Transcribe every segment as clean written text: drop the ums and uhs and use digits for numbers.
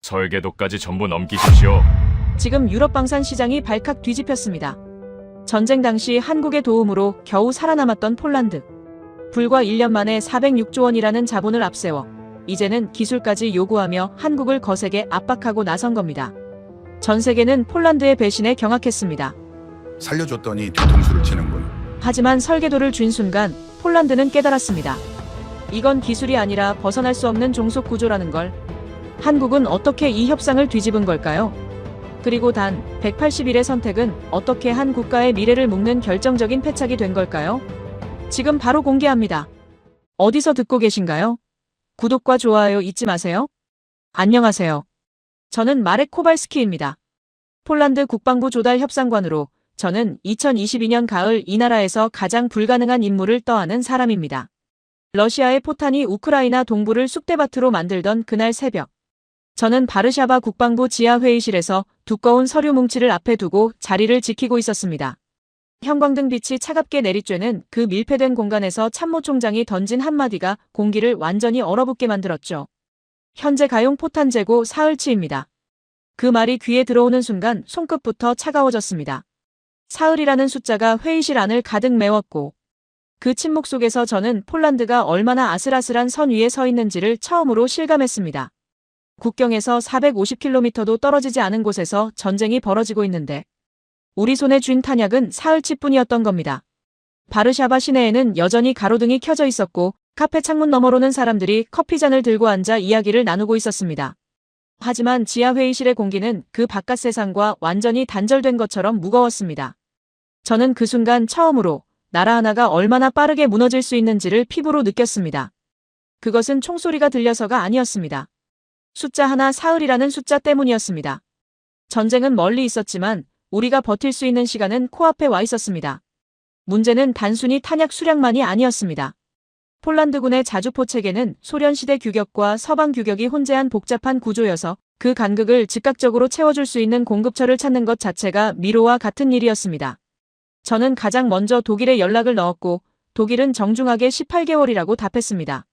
설계도까지 전부 넘기십시오. 지금 유럽 방산 시장이 발칵 뒤집혔습니다. 전쟁 당시 한국의 도움으로 겨우 살아남았던 폴란드. 불과 1년 만에 406조 원이라는 자본을 앞세워 이제는 기술까지 요구하며 한국을 거세게 압박하고 나선 겁니다. 전 세계는 폴란드의 배신에 경악했습니다. 살려줬더니 뒤통수를 치는군. 하지만 설계도를 쥔 순간 폴란드는 깨달았습니다. 이건 기술이 아니라 벗어날 수 없는 종속 구조라는 걸. 한국은 어떻게 이 협상을 뒤집은 걸까요? 그리고 단 180일의 선택은 어떻게 한 국가의 미래를 묶는 결정적인 패착이 된 걸까요? 지금 바로 공개합니다. 어디서 듣고 계신가요? 구독과 좋아요 잊지 마세요. 안녕하세요. 저는 마렉 코발스키입니다. 폴란드 국방부 조달 협상관으로 저는 2022년 가을 이 나라에서 가장 불가능한 임무를 떠안은 사람입니다. 러시아의 포탄이 우크라이나 동부를 쑥대밭으로 만들던 그날 새벽. 저는 바르샤바 국방부 지하 회의실에서 두꺼운 서류 뭉치를 앞에 두고 자리를 지키고 있었습니다. 형광등 빛이 차갑게 내리쬐는 그 밀폐된 공간에서 참모총장이 던진 한마디가 공기를 완전히 얼어붙게 만들었죠. 현재 가용 포탄 재고 사흘치입니다. 그 말이 귀에 들어오는 순간 손끝부터 차가워졌습니다. 사흘이라는 숫자가 회의실 안을 가득 메웠고 그 침묵 속에서 저는 폴란드가 얼마나 아슬아슬한 선 위에 서 있는지를 처음으로 실감했습니다. 국경에서 450km도 떨어지지 않은 곳에서 전쟁이 벌어지고 있는데 우리 손에 쥔 탄약은 사흘치뿐이었던 겁니다. 바르샤바 시내에는 여전히 가로등이 켜져 있었고 카페 창문 너머로는 사람들이 커피잔을 들고 앉아 이야기를 나누고 있었습니다. 하지만 지하 회의실의 공기는 그 바깥 세상과 완전히 단절된 것처럼 무거웠습니다. 저는 그 순간 처음으로 나라 하나가 얼마나 빠르게 무너질 수 있는지를 피부로 느꼈습니다. 그것은 총소리가 들려서가 아니었습니다. 숫자 하나 사흘이라는 숫자 때문이었습니다. 전쟁은 멀리 있었지만 우리가 버틸 수 있는 시간은 코앞에 와 있었습니다. 문제는 단순히 탄약 수량만이 아니었습니다. 폴란드군의 자주포 체계는 소련시대 규격과 서방 규격이 혼재한 복잡한 구조여서 그 간극을 즉각적으로 채워줄 수 있는 공급처를 찾는 것 자체가 미로와 같은 일이었습니다. 저는 가장 먼저 독일에 연락을 넣었고 독일은 정중하게 18개월이라고 답했습니다.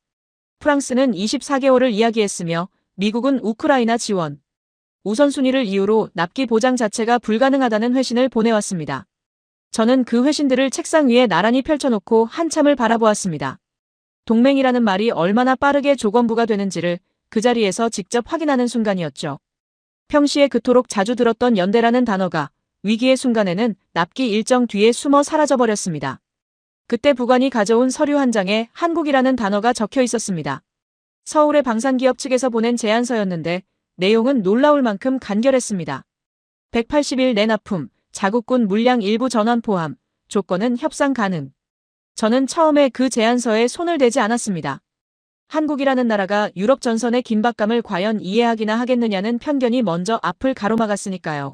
프랑스는 24개월을 이야기했으며 미국은 우크라이나 지원, 우선순위를 이유로 납기 보장 자체가 불가능하다는 회신을 보내왔습니다. 저는 그 회신들을 책상 위에 나란히 펼쳐놓고 한참을 바라보았습니다. 동맹이라는 말이 얼마나 빠르게 조건부가 되는지를 그 자리에서 직접 확인하는 순간이었죠. 평시에 그토록 자주 들었던 연대라는 단어가 위기의 순간에는 납기 일정 뒤에 숨어 사라져버렸습니다. 그때 부관이 가져온 서류 한 장에 한국이라는 단어가 적혀 있었습니다. 서울의 방산기업 측에서 보낸 제안서였는데 내용은 놀라울 만큼 간결했습니다. 180일 내 납품, 자국군 물량 일부 전환 포함, 조건은 협상 가능. 저는 처음에 그 제안서에 손을 대지 않았습니다. 한국이라는 나라가 유럽 전선의 긴박감을 과연 이해하기나 하겠느냐는 편견이 먼저 앞을 가로막았으니까요.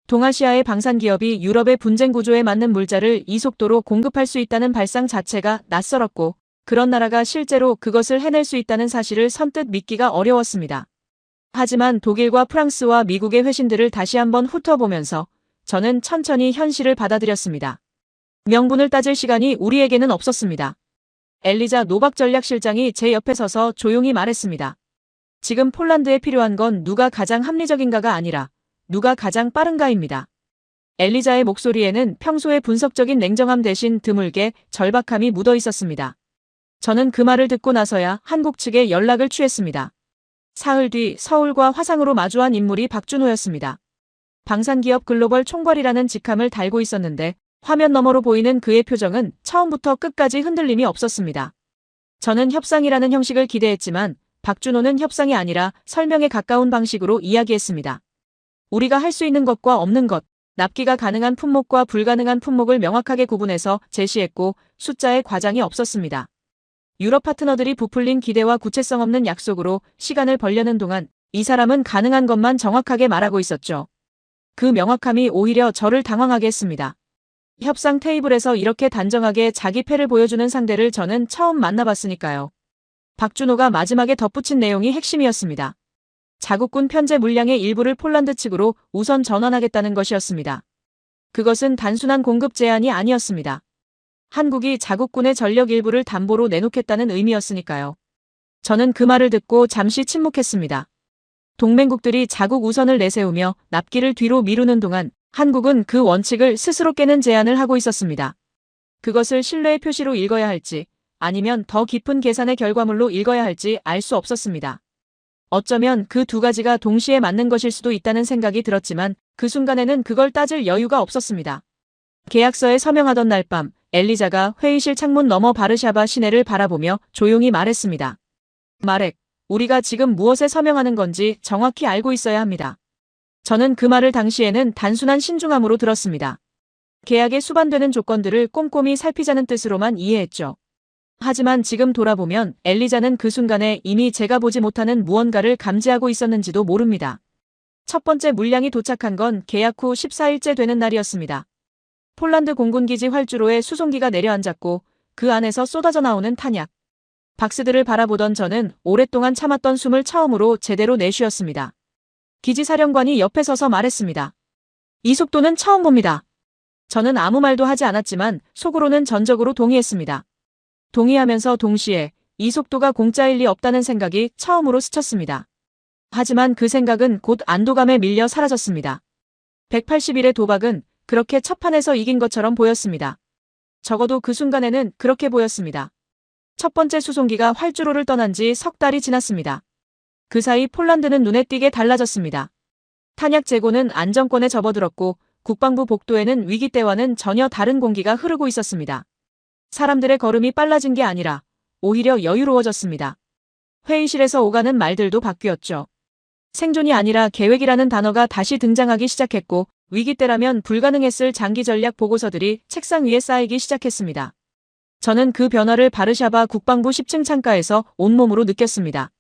동아시아의 방산기업이 유럽의 분쟁 구조에 맞는 물자를 이 속도로 공급할 수 있다는 발상 자체가 낯설었고 그런 나라가 실제로 그것을 해낼 수 있다는 사실을 선뜻 믿기가 어려웠습니다. 하지만 독일과 프랑스와 미국의 회신들을 다시 한번 훑어보면서 저는 천천히 현실을 받아들였습니다. 명분을 따질 시간이 우리에게는 없었습니다. 엘리자 노박 전략실장이 제 옆에 서서 조용히 말했습니다. 지금 폴란드에 필요한 건 누가 가장 합리적인가가 아니라 누가 가장 빠른가입니다. 엘리자의 목소리에는 평소의 분석적인 냉정함 대신 드물게 절박함이 묻어 있었습니다. 저는 그 말을 듣고 나서야 한국 측에 연락을 취했습니다. 사흘 뒤 서울과 화상으로 마주한 인물이 박준호였습니다. 방산기업 글로벌 총괄이라는 직함을 달고 있었는데 화면 너머로 보이는 그의 표정은 처음부터 끝까지 흔들림이 없었습니다. 저는 협상이라는 형식을 기대했지만 박준호는 협상이 아니라 설명에 가까운 방식으로 이야기했습니다. 우리가 할 수 있는 것과 없는 것, 납기가 가능한 품목과 불가능한 품목을 명확하게 구분해서 제시했고 숫자에 과장이 없었습니다. 유럽 파트너들이 부풀린 기대와 구체성 없는 약속으로 시간을 벌려는 동안 이 사람은 가능한 것만 정확하게 말하고 있었죠. 그 명확함이 오히려 저를 당황하게 했습니다. 협상 테이블에서 이렇게 단정하게 자기 패를 보여주는 상대를 저는 처음 만나봤으니까요. 박준호가 마지막에 덧붙인 내용이 핵심이었습니다. 자국군 편제 물량의 일부를 폴란드 측으로 우선 전환하겠다는 것이었습니다. 그것은 단순한 공급 제한이 아니었습니다. 한국이 자국군의 전력 일부를 담보로 내놓겠다는 의미였으니까요. 저는 그 말을 듣고 잠시 침묵했습니다. 동맹국들이 자국 우선을 내세우며 납기를 뒤로 미루는 동안 한국은 그 원칙을 스스로 깨는 제안을 하고 있었습니다. 그것을 신뢰의 표시로 읽어야 할지 아니면 더 깊은 계산의 결과물로 읽어야 할지 알 수 없었습니다. 어쩌면 그 두 가지가 동시에 맞는 것일 수도 있다는 생각이 들었지만 그 순간에는 그걸 따질 여유가 없었습니다. 계약서에 서명하던 날 밤 엘리자가 회의실 창문 너머 바르샤바 시내를 바라보며 조용히 말했습니다. 마렉, 우리가 지금 무엇에 서명하는 건지 정확히 알고 있어야 합니다. 저는 그 말을 당시에는 단순한 신중함으로 들었습니다. 계약에 수반되는 조건들을 꼼꼼히 살피자는 뜻으로만 이해했죠. 하지만 지금 돌아보면 엘리자는 그 순간에 이미 제가 보지 못하는 무언가를 감지하고 있었는지도 모릅니다. 첫 번째 물량이 도착한 건 계약 후 14일째 되는 날이었습니다. 폴란드 공군기지 활주로에 수송기가 내려앉았고 그 안에서 쏟아져 나오는 탄약. 박스들을 바라보던 저는 오랫동안 참았던 숨을 처음으로 제대로 내쉬었습니다. 기지사령관이 옆에 서서 말했습니다. 이 속도는 처음 봅니다. 저는 아무 말도 하지 않았지만 속으로는 전적으로 동의했습니다. 동의하면서 동시에 이 속도가 공짜일 리 없다는 생각이 처음으로 스쳤습니다. 하지만 그 생각은 곧 안도감에 밀려 사라졌습니다. 180일의 도박은 그렇게 첫 판에서 이긴 것처럼 보였습니다. 적어도 그 순간에는 그렇게 보였습니다. 첫 번째 수송기가 활주로를 떠난 지 석 달이 지났습니다. 그 사이 폴란드는 눈에 띄게 달라졌습니다. 탄약 재고는 안정권에 접어들었고 국방부 복도에는 위기 때와는 전혀 다른 공기가 흐르고 있었습니다. 사람들의 걸음이 빨라진 게 아니라 오히려 여유로워졌습니다. 회의실에서 오가는 말들도 바뀌었죠. 생존이 아니라 계획이라는 단어가 다시 등장하기 시작했고 위기 때라면 불가능했을 장기 전략 보고서들이 책상 위에 쌓이기 시작했습니다. 저는 그 변화를 바르샤바 국방부 10층 창가에서 온몸으로 느꼈습니다.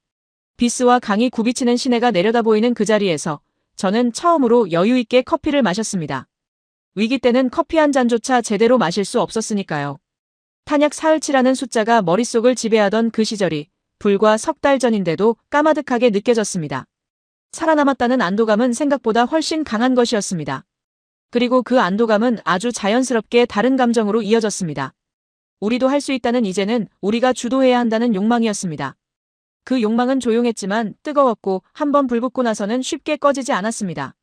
비스와 강이 굽이치는 시내가 내려다보이는 그 자리에서 저는 처음으로 여유 있게 커피를 마셨습니다. 위기 때는 커피 한 잔조차 제대로 마실 수 없었으니까요. 탄약 사흘치라는 숫자가 머릿속을 지배하던 그 시절이 불과 석 달 전인데도 까마득하게 느껴졌습니다. 살아남았다는 안도감은 생각보다 훨씬 강한 것이었습니다. 그리고 그 안도감은 아주 자연스럽게 다른 감정으로 이어졌습니다. 우리도 할 수 있다는 이제는 우리가 주도해야 한다는 욕망이었습니다. 그 욕망은 조용했지만 뜨거웠고 한번 불붙고 나서는 쉽게 꺼지지 않았습니다.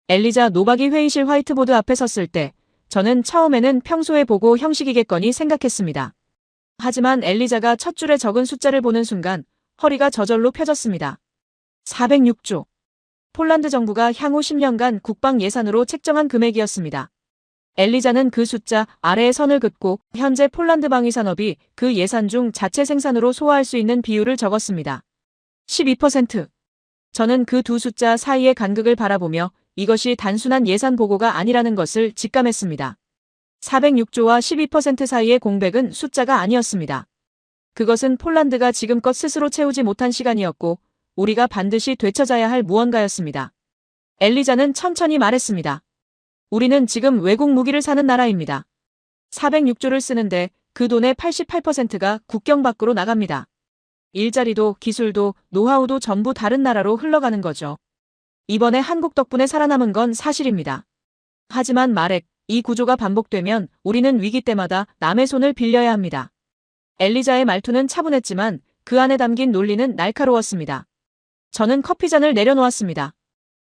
엘리자 노박이 회의실 화이트보드 앞에 섰을 때 저는 처음에는 평소에 보고 형식이겠거니 생각했습니다. 하지만 엘리자가 첫 줄에 적은 숫자를 보는 순간 허리가 저절로 펴졌습니다. 406조. 폴란드 정부가 향후 10년간 국방 예산으로 책정한 금액이었습니다. 엘리자는 그 숫자 아래에 선을 긋고 현재 폴란드 방위산업이 그 예산 중 자체 생산으로 소화할 수 있는 비율을 적었습니다. 12%. 저는 그 두 숫자 사이의 간극을 바라보며 이것이 단순한 예산 보고가 아니라는 것을 직감했습니다. 406조와 12% 사이의 공백은 숫자가 아니었습니다. 그것은 폴란드가 지금껏 스스로 채우지 못한 시간이었고 우리가 반드시 되찾아야 할 무언가였습니다. 엘리자는 천천히 말했습니다. 우리는 지금 외국 무기를 사는 나라입니다. 406조를 쓰는데 그 돈의 88%가 국경 밖으로 나갑니다. 일자리도 기술도 노하우도 전부 다른 나라로 흘러가는 거죠. 이번에 한국 덕분에 살아남은 건 사실입니다. 하지만 마렉, 이 구조가 반복되면 우리는 위기 때마다 남의 손을 빌려야 합니다. 엘리자의 말투는 차분했지만 그 안에 담긴 논리는 날카로웠습니다. 저는 커피잔을 내려놓았습니다.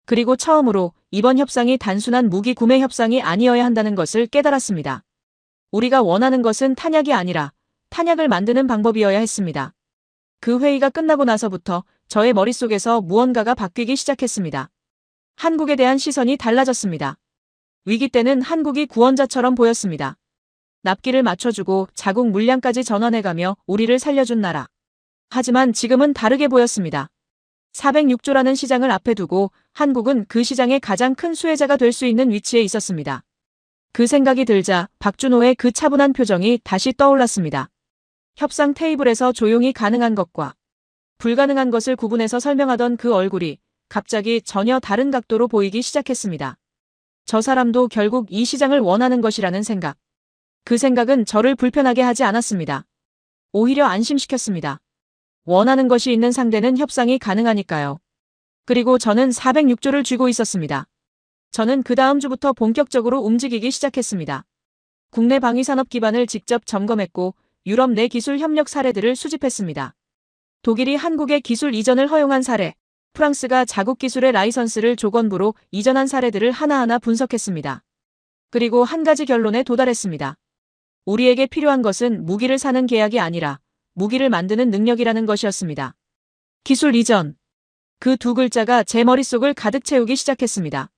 그리고 처음으로 이번 협상이 단순한 무기 구매 협상이 아니어야 한다는 것을 깨달았습니다. 우리가 원하는 것은 탄약이 아니라 탄약을 만드는 방법이어야 했습니다. 그 회의가 끝나고 나서부터 저의 머릿속에서 무언가가 바뀌기 시작했습니다. 한국에 대한 시선이 달라졌습니다. 위기 때는 한국이 구원자처럼 보였습니다. 납기를 맞춰주고 자국 물량까지 전환해가며 우리를 살려준 나라. 하지만 지금은 다르게 보였습니다. 406조라는 시장을 앞에 두고 한국은 그 시장의 가장 큰 수혜자가 될 수 있는 위치에 있었습니다. 그 생각이 들자 박준호의 그 차분한 표정이 다시 떠올랐습니다. 협상 테이블에서 조용히 가능한 것과 불가능한 것을 구분해서 설명하던 그 얼굴이 갑자기 전혀 다른 각도로 보이기 시작했습니다. 저 사람도 결국 이 시장을 원하는 것이라는 생각. 그 생각은 저를 불편하게 하지 않았습니다. 오히려 안심시켰습니다. 원하는 것이 있는 상대는 협상이 가능하니까요. 그리고 저는 406조를 쥐고 있었습니다. 저는 그 다음 주부터 본격적으로 움직이기 시작했습니다. 국내 방위산업 기반을 직접 점검했고 유럽 내 기술 협력 사례들을 수집했습니다. 독일이 한국의 기술 이전을 허용한 사례, 프랑스가 자국 기술의 라이선스를 조건부로 이전한 사례들을 하나하나 분석했습니다. 그리고 한 가지 결론에 도달했습니다. 우리에게 필요한 것은 무기를 사는 계약이 아니라 무기를 만드는 능력이라는 것이었습니다. 기술 이전. 그 두 글자가 제 머릿속을 가득 채우기 시작했습니다.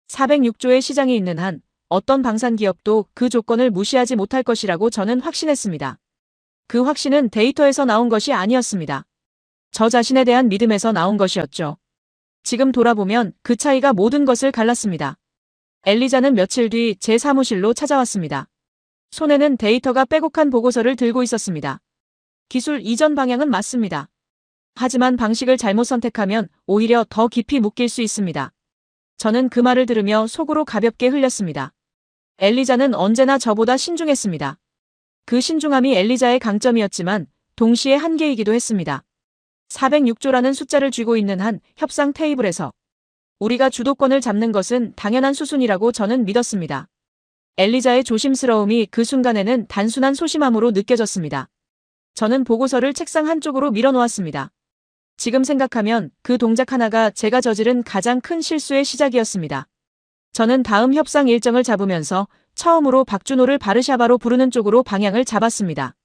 406조의 시장이 있는 한 어떤 방산 기업도 그 조건을 무시하지 못할 것이라고 저는 확신했습니다. 그 확신은 데이터에서 나온 것이 아니었습니다. 저 자신에 대한 믿음에서 나온 것이었죠. 지금 돌아보면 그 차이가 모든 것을 갈랐습니다. 엘리자는 며칠 뒤 제 사무실로 찾아왔습니다. 손에는 데이터가 빼곡한 보고서를 들고 있었습니다. 기술 이전 방향은 맞습니다. 하지만 방식을 잘못 선택하면 오히려 더 깊이 묶일 수 있습니다. 저는 그 말을 들으며 속으로 가볍게 흘렸습니다. 엘리자는 언제나 저보다 신중했습니다. 그 신중함이 엘리자의 강점이었지만 동시에 한계이기도 했습니다. 406조라는 숫자를 쥐고 있는 한 협상 테이블에서 우리가 주도권을 잡는 것은 당연한 수순이라고 저는 믿었습니다. 엘리자의 조심스러움이 그 순간에는 단순한 소심함으로 느껴졌습니다. 저는 보고서를 책상 한쪽으로 밀어놓았습니다. 지금 생각하면 그 동작 하나가 제가 저지른 가장 큰 실수의 시작이었습니다. 저는 다음 협상 일정을 잡으면서 처음으로 박준호를 바르샤바로 부르는 쪽으로 방향을 잡았습니다.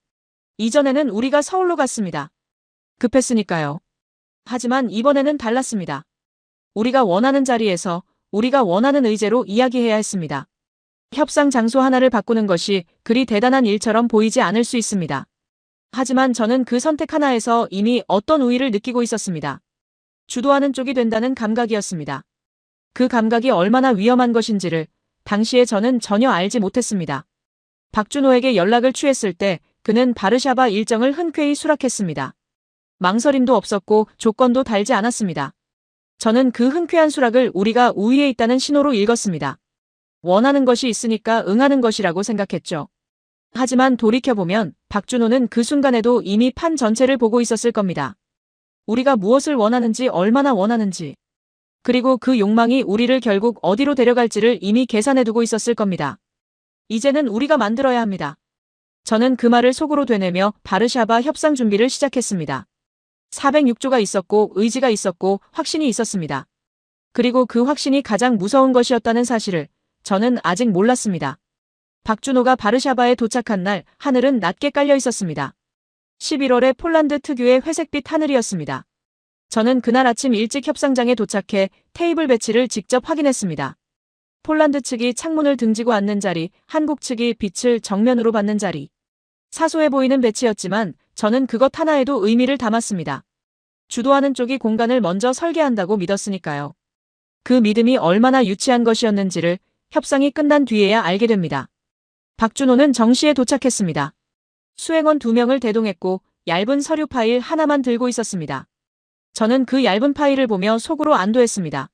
이전에는 우리가 서울로 갔습니다. 급했으니까요. 하지만 이번에는 달랐습니다. 우리가 원하는 자리에서 우리가 원하는 의제로 이야기해야 했습니다. 협상 장소 하나를 바꾸는 것이 그리 대단한 일처럼 보이지 않을 수 있습니다. 하지만 저는 그 선택 하나에서 이미 어떤 우위를 느끼고 있었습니다. 주도하는 쪽이 된다는 감각이었습니다. 그 감각이 얼마나 위험한 것인지를 당시에 저는 전혀 알지 못했습니다. 박준호에게 연락을 취했을 때 그는 바르샤바 일정을 흔쾌히 수락했습니다. 망설임도 없었고 조건도 달지 않았습니다. 저는 그 흔쾌한 수락을 우리가 우위에 있다는 신호로 읽었습니다. 원하는 것이 있으니까 응하는 것이라고 생각했죠. 하지만 돌이켜보면 박준호는 그 순간에도 이미 판 전체를 보고 있었을 겁니다. 우리가 무엇을 원하는지 얼마나 원하는지 그리고 그 욕망이 우리를 결국 어디로 데려갈지를 이미 계산해두고 있었을 겁니다. 이제는 우리가 만들어야 합니다. 저는 그 말을 속으로 되뇌며 바르샤바 협상 준비를 시작했습니다. 406조가 있었고 의지가 있었고 확신이 있었습니다. 그리고 그 확신이 가장 무서운 것이었다는 사실을 저는 아직 몰랐습니다. 박준호가 바르샤바에 도착한 날 하늘은 낮게 깔려 있었습니다. 11월의 폴란드 특유의 회색빛 하늘이었습니다. 저는 그날 아침 일찍 협상장에 도착해 테이블 배치를 직접 확인했습니다. 폴란드 측이 창문을 등지고 앉는 자리, 한국 측이 빛을 정면으로 받는 자리. 사소해 보이는 배치였지만 저는 그것 하나에도 의미를 담았습니다. 주도하는 쪽이 공간을 먼저 설계한다고 믿었으니까요. 그 믿음이 얼마나 유치한 것이었는지를 협상이 끝난 뒤에야 알게 됩니다. 박준호는 정시에 도착했습니다. 수행원 2명을 대동했고 얇은 서류 파일 하나만 들고 있었습니다. 저는 그 얇은 파일을 보며 속으로 안도했습니다.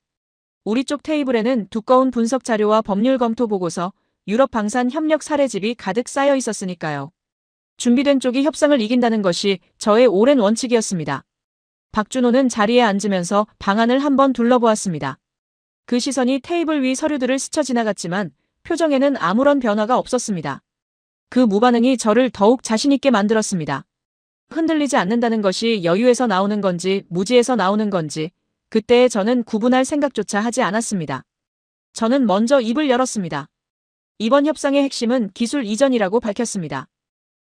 우리 쪽 테이블에는 두꺼운 분석 자료와 법률 검토 보고서, 유럽 방산 협력 사례집이 가득 쌓여 있었으니까요. 준비된 쪽이 협상을 이긴다는 것이 저의 오랜 원칙이었습니다. 박준호는 자리에 앉으면서 방안을 한번 둘러보았습니다. 그 시선이 테이블 위 서류들을 스쳐 지나갔지만 표정에는 아무런 변화가 없었습니다. 그 무반응이 저를 더욱 자신있게 만들었습니다. 흔들리지 않는다는 것이 여유에서 나오는 건지 무지에서 나오는 건지 그때에 저는 구분할 생각조차 하지 않았습니다. 저는 먼저 입을 열었습니다. 이번 협상의 핵심은 기술 이전이라고 밝혔습니다.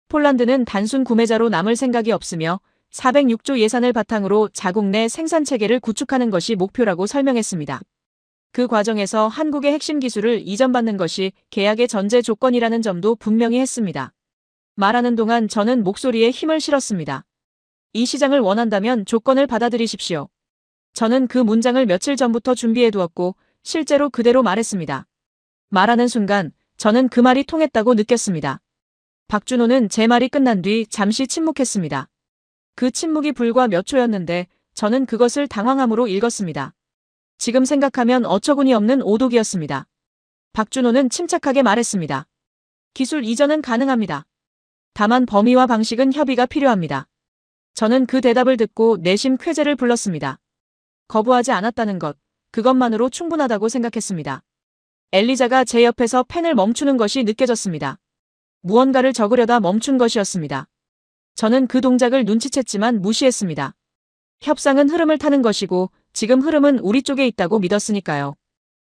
폴란드는 단순 구매자로 남을 생각이 없으며 406조 예산을 바탕으로 자국 내 생산체계를 구축하는 것이 목표라고 설명했습니다. 그 과정에서 한국의 핵심 기술을 이전받는 것이 계약의 전제 조건이라는 점도 분명히 했습니다. 말하는 동안 저는 목소리에 힘을 실었습니다. 이 시장을 원한다면 조건을 받아들이십시오. 저는 그 문장을 며칠 전부터 준비해두었고 실제로 그대로 말했습니다. 말하는 순간 저는 그 말이 통했다고 느꼈습니다. 박준호는 제 말이 끝난 뒤 잠시 침묵했습니다. 그 침묵이 불과 몇 초였는데 저는 그것을 당황함으로 읽었습니다. 지금 생각하면 어처구니 없는 오독이었습니다. 박준호는 침착하게 말했습니다. 기술 이전은 가능합니다. 다만 범위와 방식은 협의가 필요합니다. 저는 그 대답을 듣고 내심 쾌재를 불렀습니다. 거부하지 않았다는 것, 그것만으로 충분하다고 생각했습니다. 엘리자가 제 옆에서 펜을 멈추는 것이 느껴졌습니다. 무언가를 적으려다 멈춘 것이었습니다. 저는 그 동작을 눈치챘지만 무시했습니다. 협상은 흐름을 타는 것이고 지금 흐름은 우리 쪽에 있다고 믿었으니까요.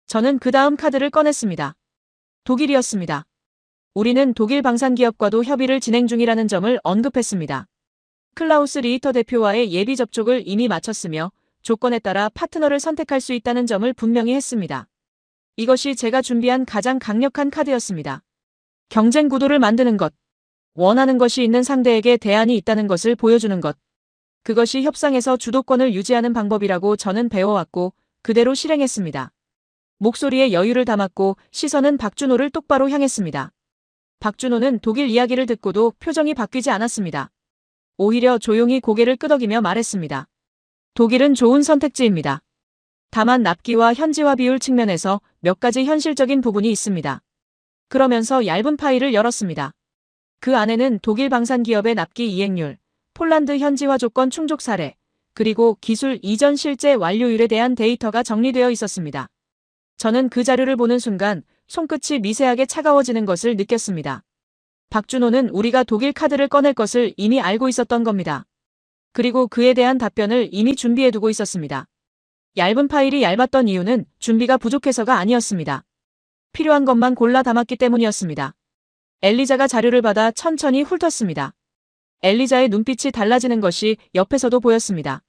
저는 그 다음 카드를 꺼냈습니다. 독일이었습니다. 우리는 독일 방산기업과도 협의를 진행 중이라는 점을 언급했습니다. 클라우스 리히터 대표와의 예비 접촉을 이미 마쳤으며 조건에 따라 파트너를 선택할 수 있다는 점을 분명히 했습니다. 이것이 제가 준비한 가장 강력한 카드였습니다. 경쟁 구도를 만드는 것, 원하는 것이 있는 상대에게 대안이 있다는 것을 보여주는 것. 그것이 협상에서 주도권을 유지하는 방법이라고 저는 배워왔고 그대로 실행했습니다. 목소리에 여유를 담았고 시선은 박준호를 똑바로 향했습니다. 박준호는 독일 이야기를 듣고도 표정이 바뀌지 않았습니다. 오히려 조용히 고개를 끄덕이며 말했습니다. 독일은 좋은 선택지입니다. 다만 납기와 현지화 비율 측면에서 몇 가지 현실적인 부분이 있습니다. 그러면서 얇은 파일을 열었습니다. 그 안에는 독일 방산기업의 납기 이행률, 폴란드 현지화 조건 충족 사례, 그리고 기술 이전 실제 완료율에 대한 데이터가 정리되어 있었습니다. 저는 그 자료를 보는 순간 손끝이 미세하게 차가워지는 것을 느꼈습니다. 박준호는 우리가 독일 카드를 꺼낼 것을 이미 알고 있었던 겁니다. 그리고 그에 대한 답변을 이미 준비해두고 있었습니다. 얇은 파일이 얇았던 이유는 준비가 부족해서가 아니었습니다. 필요한 것만 골라 담았기 때문이었습니다. 엘리자가 자료를 받아 천천히 훑었습니다. 엘리자의 눈빛이 달라지는 것이 옆에서도 보였습니다.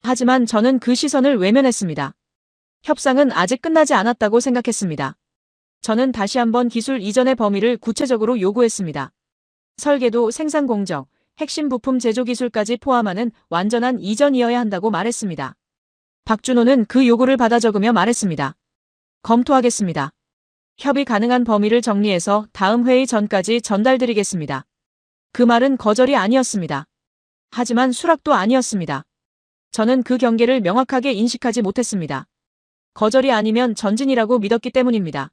하지만 저는 그 시선을 외면했습니다. 협상은 아직 끝나지 않았다고 생각했습니다. 저는 다시 한번 기술 이전의 범위를 구체적으로 요구했습니다. 설계도, 생산 공정, 핵심 부품 제조 기술까지 포함하는 완전한 이전이어야 한다고 말했습니다. 박준호는 그 요구를 받아 적으며 말했습니다. 검토하겠습니다. 협의 가능한 범위를 정리해서 다음 회의 전까지 전달드리겠습니다. 그 말은 거절이 아니었습니다. 하지만 수락도 아니었습니다. 저는 그 경계를 명확하게 인식하지 못했습니다. 거절이 아니면 전진이라고 믿었기 때문입니다.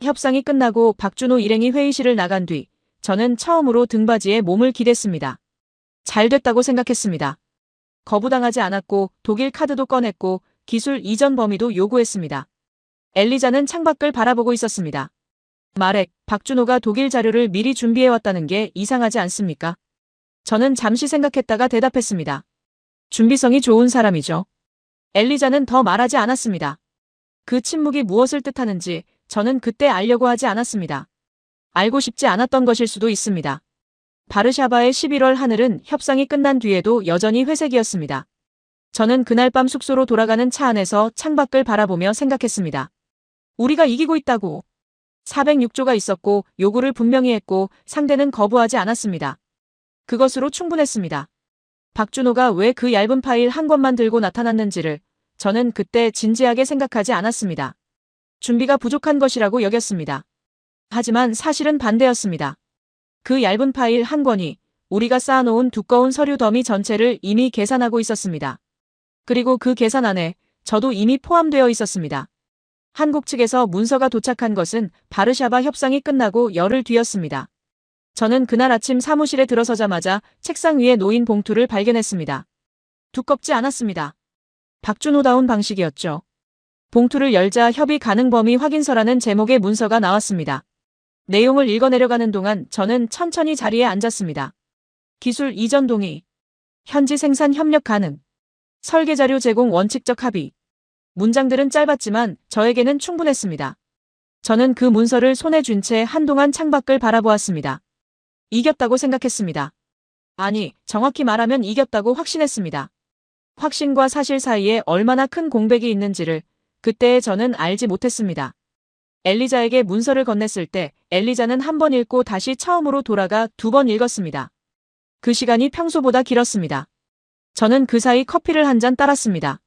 협상이 끝나고 박준호 일행이 회의실을 나간 뒤 저는 처음으로 등받이에 몸을 기댔습니다. 잘 됐다고 생각했습니다. 거부당하지 않았고 독일 카드도 꺼냈고 기술 이전 범위도 요구했습니다. 엘리자는 창밖을 바라보고 있었습니다. 마렉, 박준호가 독일 자료를 미리 준비해왔다는 게 이상하지 않습니까? 저는 잠시 생각했다가 대답했습니다. 준비성이 좋은 사람이죠. 엘리자는 더 말하지 않았습니다. 그 침묵이 무엇을 뜻하는지 저는 그때 알려고 하지 않았습니다. 알고 싶지 않았던 것일 수도 있습니다. 바르샤바의 11월 하늘은 협상이 끝난 뒤에도 여전히 회색이었습니다. 저는 그날 밤 숙소로 돌아가는 차 안에서 창밖을 바라보며 생각했습니다. 우리가 이기고 있다고. 406조가 있었고 요구를 분명히 했고 상대는 거부하지 않았습니다. 그것으로 충분했습니다. 박준호가 왜 그 얇은 파일 한 권만 들고 나타났는지를 저는 그때 진지하게 생각하지 않았습니다. 준비가 부족한 것이라고 여겼습니다. 하지만 사실은 반대였습니다. 그 얇은 파일 한 권이 우리가 쌓아놓은 두꺼운 서류 더미 전체를 이미 계산하고 있었습니다. 그리고 그 계산 안에 저도 이미 포함되어 있었습니다. 한국 측에서 문서가 도착한 것은 바르샤바 협상이 끝나고 열흘 뒤였습니다. 저는 그날 아침 사무실에 들어서자마자 책상 위에 놓인 봉투를 발견했습니다. 두껍지 않았습니다. 박준호다운 방식이었죠. 봉투를 열자 협의 가능 범위 확인서라는 제목의 문서가 나왔습니다. 내용을 읽어내려가는 동안 저는 천천히 자리에 앉았습니다. 기술 이전 동의, 현지 생산 협력 가능, 설계자료 제공 원칙적 합의. 문장들은 짧았지만 저에게는 충분했습니다. 저는 그 문서를 손에 쥔 채 한동안 창밖을 바라보았습니다. 이겼다고 생각했습니다. 아니, 정확히 말하면 이겼다고 확신했습니다. 확신과 사실 사이에 얼마나 큰 공백이 있는지를 그때 저는 알지 못했습니다. 엘리자에게 문서를 건넸을 때 엘리자는 한 번 읽고 다시 처음으로 돌아가 2번 읽었습니다. 그 시간이 평소보다 길었습니다. 저는 그 사이 커피를 한 잔 따랐습니다.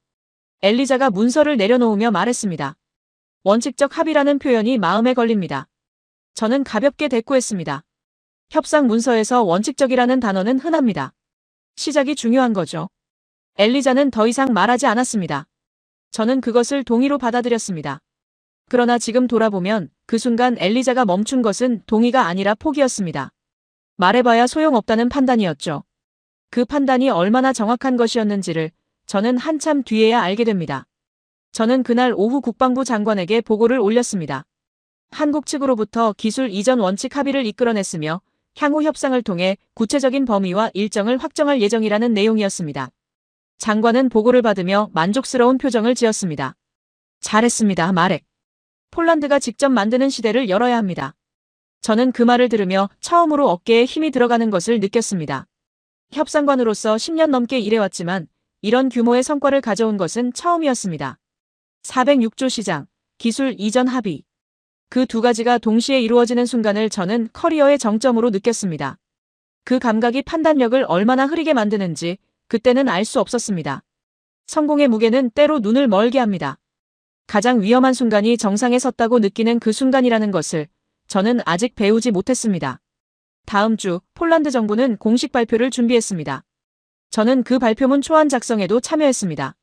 엘리자가 문서를 내려놓으며 말했습니다. 원칙적 합의라는 표현이 마음에 걸립니다. 저는 가볍게 대꾸했습니다. 협상 문서에서 원칙적이라는 단어는 흔합니다. 시작이 중요한 거죠. 엘리자는 더 이상 말하지 않았습니다. 저는 그것을 동의로 받아들였습니다. 그러나 지금 돌아보면 그 순간 엘리자가 멈춘 것은 동의가 아니라 포기였습니다. 말해봐야 소용없다는 판단이었죠. 그 판단이 얼마나 정확한 것이었는지를 저는 한참 뒤에야 알게 됩니다. 저는 그날 오후 국방부 장관에게 보고를 올렸습니다. 한국 측으로부터 기술 이전 원칙 합의를 이끌어냈으며 향후 협상을 통해 구체적인 범위와 일정을 확정할 예정이라는 내용이었습니다. 장관은 보고를 받으며 만족스러운 표정을 지었습니다. 잘했습니다, 마렉. 폴란드가 직접 만드는 시대를 열어야 합니다. 저는 그 말을 들으며 처음으로 어깨에 힘이 들어가는 것을 느꼈습니다. 협상관으로서 10년 넘게 일해왔지만 이런 규모의 성과를 가져온 것은 처음이었습니다. 406조 시장, 기술 이전 합의. 그 두 가지가 동시에 이루어지는 순간을 저는 커리어의 정점으로 느꼈습니다. 그 감각이 판단력을 얼마나 흐리게 만드는지 그때는 알 수 없었습니다. 성공의 무게는 때로 눈을 멀게 합니다. 가장 위험한 순간이 정상에 섰다고 느끼는 그 순간이라는 것을 저는 아직 배우지 못했습니다. 다음 주 폴란드 정부는 공식 발표를 준비했습니다. 저는 그 발표문 초안 작성에도 참여했습니다.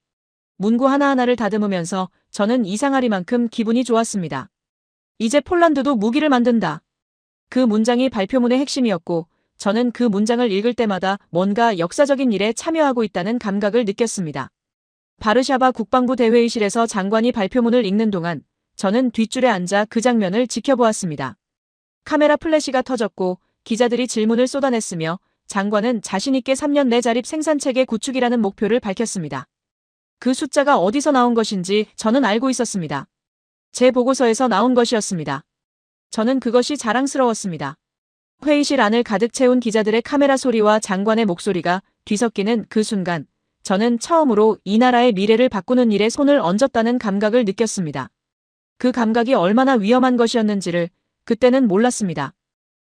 문구 하나하나를 다듬으면서 저는 이상하리만큼 기분이 좋았습니다. 이제 폴란드도 무기를 만든다. 그 문장이 발표문의 핵심이었고 저는 그 문장을 읽을 때마다 뭔가 역사적인 일에 참여하고 있다는 감각을 느꼈습니다. 바르샤바 국방부 대회의실에서 장관이 발표문을 읽는 동안 저는 뒷줄에 앉아 그 장면을 지켜보았습니다. 카메라 플래시가 터졌고 기자들이 질문을 쏟아냈으며 장관은 자신있게 3년 내 자립 생산체계 구축이라는 목표를 밝혔습니다. 그 숫자가 어디서 나온 것인지 저는 알고 있었습니다. 제 보고서에서 나온 것이었습니다. 저는 그것이 자랑스러웠습니다. 회의실 안을 가득 채운 기자들의 카메라 소리와 장관의 목소리가 뒤섞이는 그 순간 저는 처음으로 이 나라의 미래를 바꾸는 일에 손을 얹었다는 감각을 느꼈습니다. 그 감각이 얼마나 위험한 것이었는지를 그때는 몰랐습니다.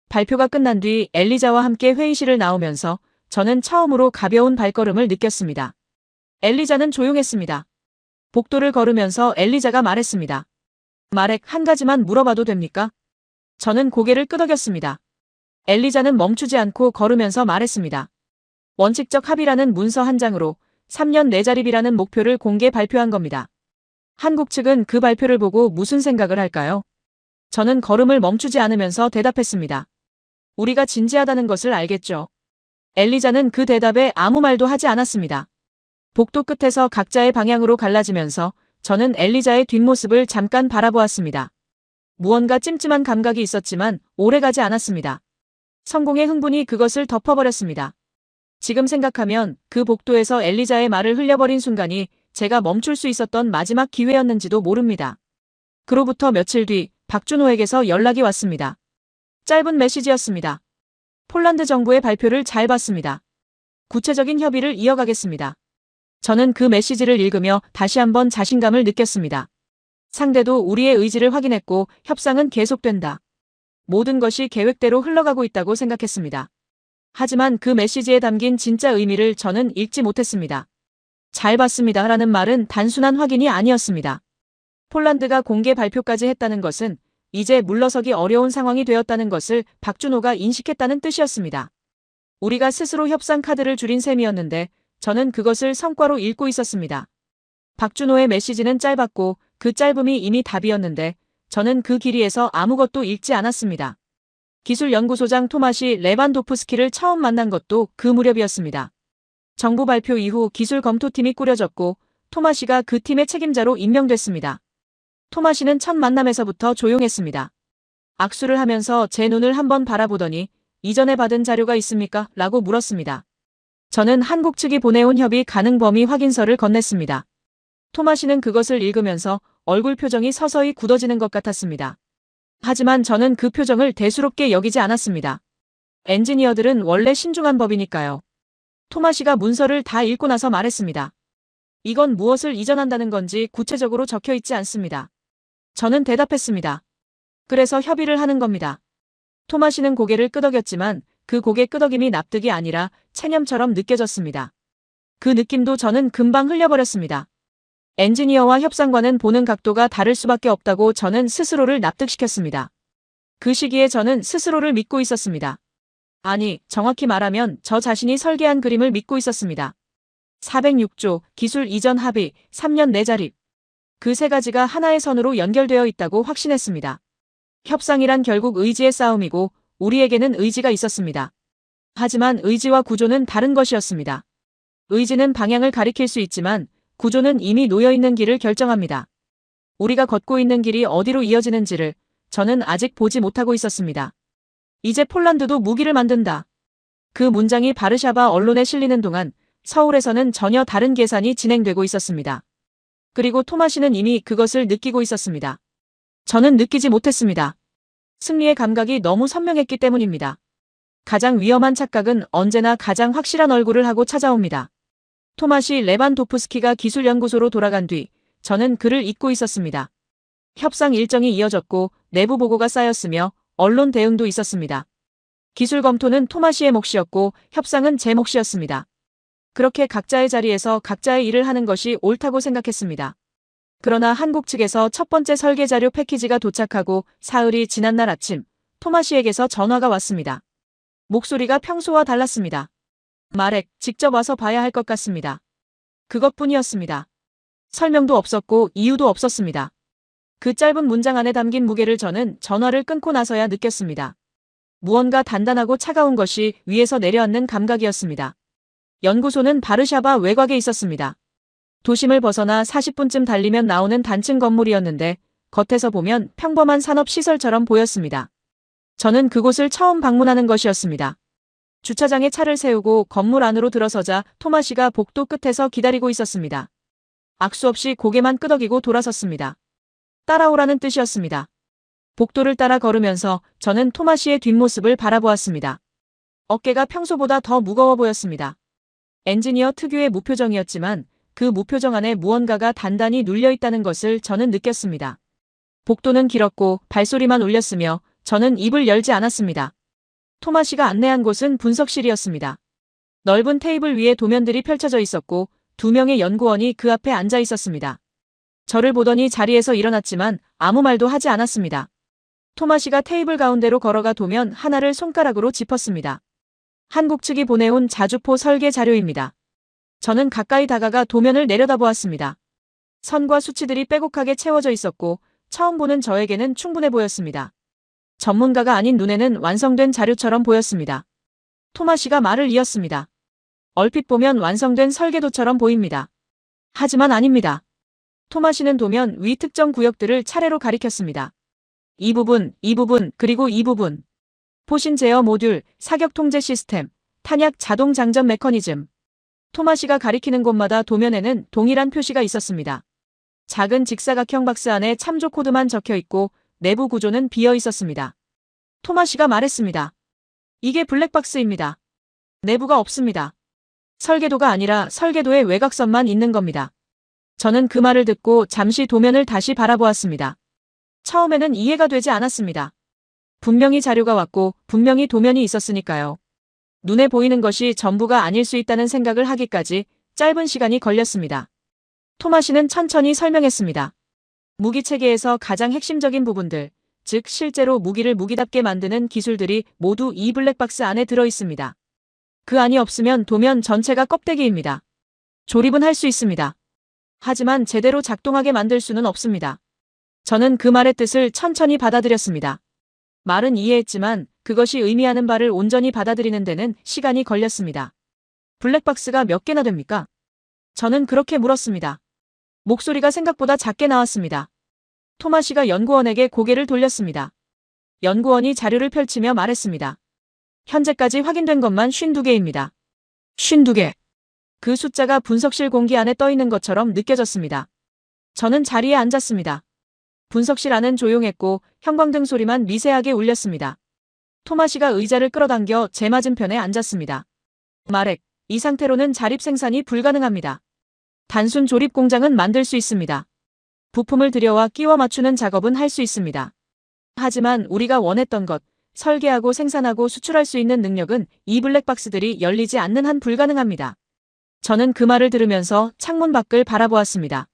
발표가 끝난 뒤 엘리자와 함께 회의실을 나오면서 저는 처음으로 가벼운 발걸음을 느꼈습니다. 엘리자는 조용했습니다. 복도를 걸으면서 엘리자가 말했습니다. 마렉, 한 가지만 물어봐도 됩니까? 저는 고개를 끄덕였습니다. 엘리자는 멈추지 않고 걸으면서 말했습니다. 원칙적 합의라는 문서 한 장으로 3년 내 자립이라는 목표를 공개 발표한 겁니다. 한국 측은 그 발표를 보고 무슨 생각을 할까요? 저는 걸음을 멈추지 않으면서 대답했습니다. 우리가 진지하다는 것을 알겠죠. 엘리자는 그 대답에 아무 말도 하지 않았습니다. 복도 끝에서 각자의 방향으로 갈라지면서 저는 엘리자의 뒷모습을 잠깐 바라보았습니다. 무언가 찜찜한 감각이 있었지만 오래가지 않았습니다. 성공의 흥분이 그것을 덮어버렸습니다. 지금 생각하면 그 복도에서 엘리자의 말을 흘려버린 순간이 제가 멈출 수 있었던 마지막 기회였는지도 모릅니다. 그로부터 며칠 뒤 박준호에게서 연락이 왔습니다. 짧은 메시지였습니다. 폴란드 정부의 발표를 잘 봤습니다. 구체적인 협의를 이어가겠습니다. 저는 그 메시지를 읽으며 다시 한번 자신감을 느꼈습니다. 상대도 우리의 의지를 확인했고 협상은 계속된다. 모든 것이 계획대로 흘러가고 있다고 생각했습니다. 하지만 그 메시지에 담긴 진짜 의미를 저는 읽지 못했습니다. 잘 봤습니다 라는 말은 단순한 확인이 아니었습니다. 폴란드가 공개 발표까지 했다는 것은 이제 물러서기 어려운 상황이 되었다는 것을 박준호가 인식했다는 뜻이었습니다. 우리가 스스로 협상 카드를 줄인 셈이었는데 저는 그것을 성과로 읽고 있었습니다. 박준호의 메시지는 짧았고 그 짧음이 이미 답이었는데 저는 그 길이에서 아무것도 읽지 않았습니다. 기술연구소장 토마시 레반도프스키를 처음 만난 것도 그 무렵이었습니다. 정부 발표 이후 기술검토팀이 꾸려졌고 토마시가 그 팀의 책임자로 임명됐습니다. 토마시는 첫 만남에서부터 조용했습니다. 악수를 하면서 제 눈을 한번 바라보더니 이전에 받은 자료가 있습니까? 라고 물었습니다. 저는 한국 측이 보내온 협의 가능 범위 확인서를 건넸습니다. 토마시는 그것을 읽으면서 얼굴 표정이 서서히 굳어지는 것 같았습니다. 하지만 저는 그 표정을 대수롭게 여기지 않았습니다. 엔지니어들은 원래 신중한 법이니까요. 토마시가 문서를 다 읽고 나서 말했습니다. 이건 무엇을 이전한다는 건지 구체적으로 적혀 있지 않습니다. 저는 대답했습니다. 그래서 협의를 하는 겁니다. 토마시는 고개를 끄덕였지만 그 고개 끄덕임이 납득이 아니라 체념처럼 느껴졌습니다. 그 느낌도 저는 금방 흘려버렸습니다. 엔지니어와 협상관은 보는 각도가 다를 수밖에 없다고 저는 스스로를 납득시켰습니다. 그 시기에 저는 스스로를 믿고 있었습니다. 아니, 정확히 말하면 저 자신이 설계한 그림을 믿고 있었습니다. 406조, 기술 이전 합의, 3년 내 자립. 그 세 가지가 하나의 선으로 연결되어 있다고 확신했습니다. 협상이란 결국 의지의 싸움이고 우리에게는 의지가 있었습니다. 하지만 의지와 구조는 다른 것이었습니다. 의지는 방향을 가리킬 수 있지만 구조는 이미 놓여있는 길을 결정합니다. 우리가 걷고 있는 길이 어디로 이어지는지를 저는 아직 보지 못하고 있었습니다. 이제 폴란드도 무기를 만든다. 그 문장이 바르샤바 언론에 실리는 동안 서울에서는 전혀 다른 계산이 진행되고 있었습니다. 그리고 토마시는 이미 그것을 느끼고 있었습니다. 저는 느끼지 못했습니다. 승리의 감각이 너무 선명했기 때문입니다. 가장 위험한 착각은 언제나 가장 확실한 얼굴을 하고 찾아옵니다. 토마시 레반도프스키가 기술연구소로 돌아간 뒤 저는 그를 잊고 있었습니다. 협상 일정이 이어졌고 내부 보고가 쌓였으며 언론 대응도 있었습니다. 기술 검토는 토마시의 몫이었고 협상은 제 몫이었습니다. 그렇게 각자의 자리에서 각자의 일을 하는 것이 옳다고 생각했습니다. 그러나 한국 측에서 첫 번째 설계 자료 패키지가 도착하고 사흘이 지난 날 아침 토마시에게서 전화가 왔습니다. 목소리가 평소와 달랐습니다. 마렉, 직접 와서 봐야 할 것 같습니다. 그것뿐이었습니다. 설명도 없었고 이유도 없었습니다. 그 짧은 문장 안에 담긴 무게를 저는 전화를 끊고 나서야 느꼈습니다. 무언가 단단하고 차가운 것이 위에서 내려앉는 감각이었습니다. 연구소는 바르샤바 외곽에 있었습니다. 도심을 벗어나 40분쯤 달리면 나오는 단층 건물이었는데 겉에서 보면 평범한 산업시설처럼 보였습니다. 저는 그곳을 처음 방문하는 것이었습니다. 주차장에 차를 세우고 건물 안으로 들어서자 토마시가 복도 끝에서 기다리고 있었습니다. 악수 없이 고개만 끄덕이고 돌아섰습니다. 따라오라는 뜻이었습니다. 복도를 따라 걸으면서 저는 토마시의 뒷모습을 바라보았습니다. 어깨가 평소보다 더 무거워 보였습니다. 엔지니어 특유의 무표정이었지만 그 무표정 안에 무언가가 단단히 눌려 있다는 것을 저는 느꼈습니다. 복도는 길었고 발소리만 울렸으며 저는 입을 열지 않았습니다. 토마시가 안내한 곳은 분석실이었습니다. 넓은 테이블 위에 도면들이 펼쳐져 있었고 2명의 연구원이 그 앞에 앉아 있었습니다. 저를 보더니 자리에서 일어났지만 아무 말도 하지 않았습니다. 토마시가 테이블 가운데로 걸어가 도면 하나를 손가락으로 짚었습니다. 한국 측이 보내온 자주포 설계 자료입니다. 저는 가까이 다가가 도면을 내려다보았습니다. 선과 수치들이 빼곡하게 채워져 있었고 처음 보는 저에게는 충분해 보였습니다. 전문가가 아닌 눈에는 완성된 자료처럼 보였습니다. 토마시가 말을 이었습니다. 얼핏 보면 완성된 설계도처럼 보입니다. 하지만 아닙니다. 토마시는 도면 위 특정 구역들을 차례로 가리켰습니다. 이 부분, 그리고 이 부분. 포신 제어 모듈, 사격 통제 시스템, 탄약 자동 장전 메커니즘. 토마시가 가리키는 곳마다 도면에는 동일한 표시가 있었습니다. 작은 직사각형 박스 안에 참조 코드만 적혀 있고 내부 구조는 비어 있었습니다. 토마시가 말했습니다. 이게 블랙박스입니다. 내부가 없습니다. 설계도가 아니라 설계도의 외곽선만 있는 겁니다. 저는 그 말을 듣고 잠시 도면을 다시 바라보았습니다. 처음에는 이해가 되지 않았습니다. 분명히 자료가 왔고 분명히 도면이 있었으니까요. 눈에 보이는 것이 전부가 아닐 수 있다는 생각을 하기까지 짧은 시간이 걸렸습니다. 토마시는 천천히 설명했습니다. 무기 체계에서 가장 핵심적인 부분들, 즉 실제로 무기를 무기답게 만드는 기술들이 모두 이 블랙박스 안에 들어 있습니다. 그 안이 없으면 도면 전체가 껍데기입니다. 조립은 할 수 있습니다. 하지만 제대로 작동하게 만들 수는 없습니다. 저는 그 말의 뜻을 천천히 받아들였습니다. 말은 이해했지만 그것이 의미하는 바를 온전히 받아들이는 데는 시간이 걸렸습니다. 블랙박스가 몇 개나 됩니까? 저는 그렇게 물었습니다. 목소리가 생각보다 작게 나왔습니다. 토마시가 연구원에게 고개를 돌렸습니다. 연구원이 자료를 펼치며 말했습니다. 현재까지 확인된 것만 52개입니다. 52개. 그 숫자가 분석실 공기 안에 떠 있는 것처럼 느껴졌습니다. 저는 자리에 앉았습니다. 분석실 안은 조용했고 형광등 소리만 미세하게 울렸습니다. 토마시가 의자를 끌어당겨 제 맞은편에 앉았습니다. 마렉, 이 상태로는 자립 생산이 불가능합니다. 단순 조립 공장은 만들 수 있습니다. 부품을 들여와 끼워 맞추는 작업은 할 수 있습니다. 하지만 우리가 원했던 것, 설계하고 생산하고 수출할 수 있는 능력은 이 블랙박스들이 열리지 않는 한 불가능합니다. 저는 그 말을 들으면서 창문 밖을 바라보았습니다.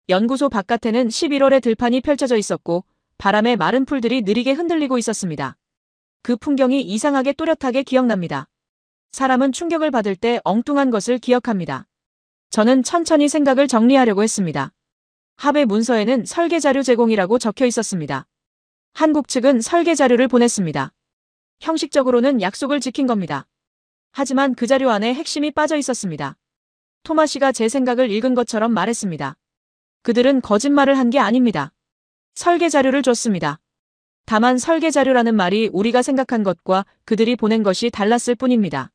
연구소 바깥에는 11월의 들판이 펼쳐져 있었고 바람에 마른 풀들이 느리게 흔들리고 있었습니다. 그 풍경이 이상하게 또렷하게 기억납니다. 사람은 충격을 받을 때 엉뚱한 것을 기억합니다. 저는 천천히 생각을 정리하려고 했습니다. 합의 문서에는 설계 자료 제공이라고 적혀 있었습니다. 한국 측은 설계 자료를 보냈습니다. 형식적으로는 약속을 지킨 겁니다. 하지만 그 자료 안에 핵심이 빠져 있었습니다. 토마시가 제 생각을 읽은 것처럼 말했습니다. 그들은 거짓말을 한 게 아닙니다. 설계 자료를 줬습니다. 다만 설계 자료라는 말이 우리가 생각한 것과 그들이 보낸 것이 달랐을 뿐입니다.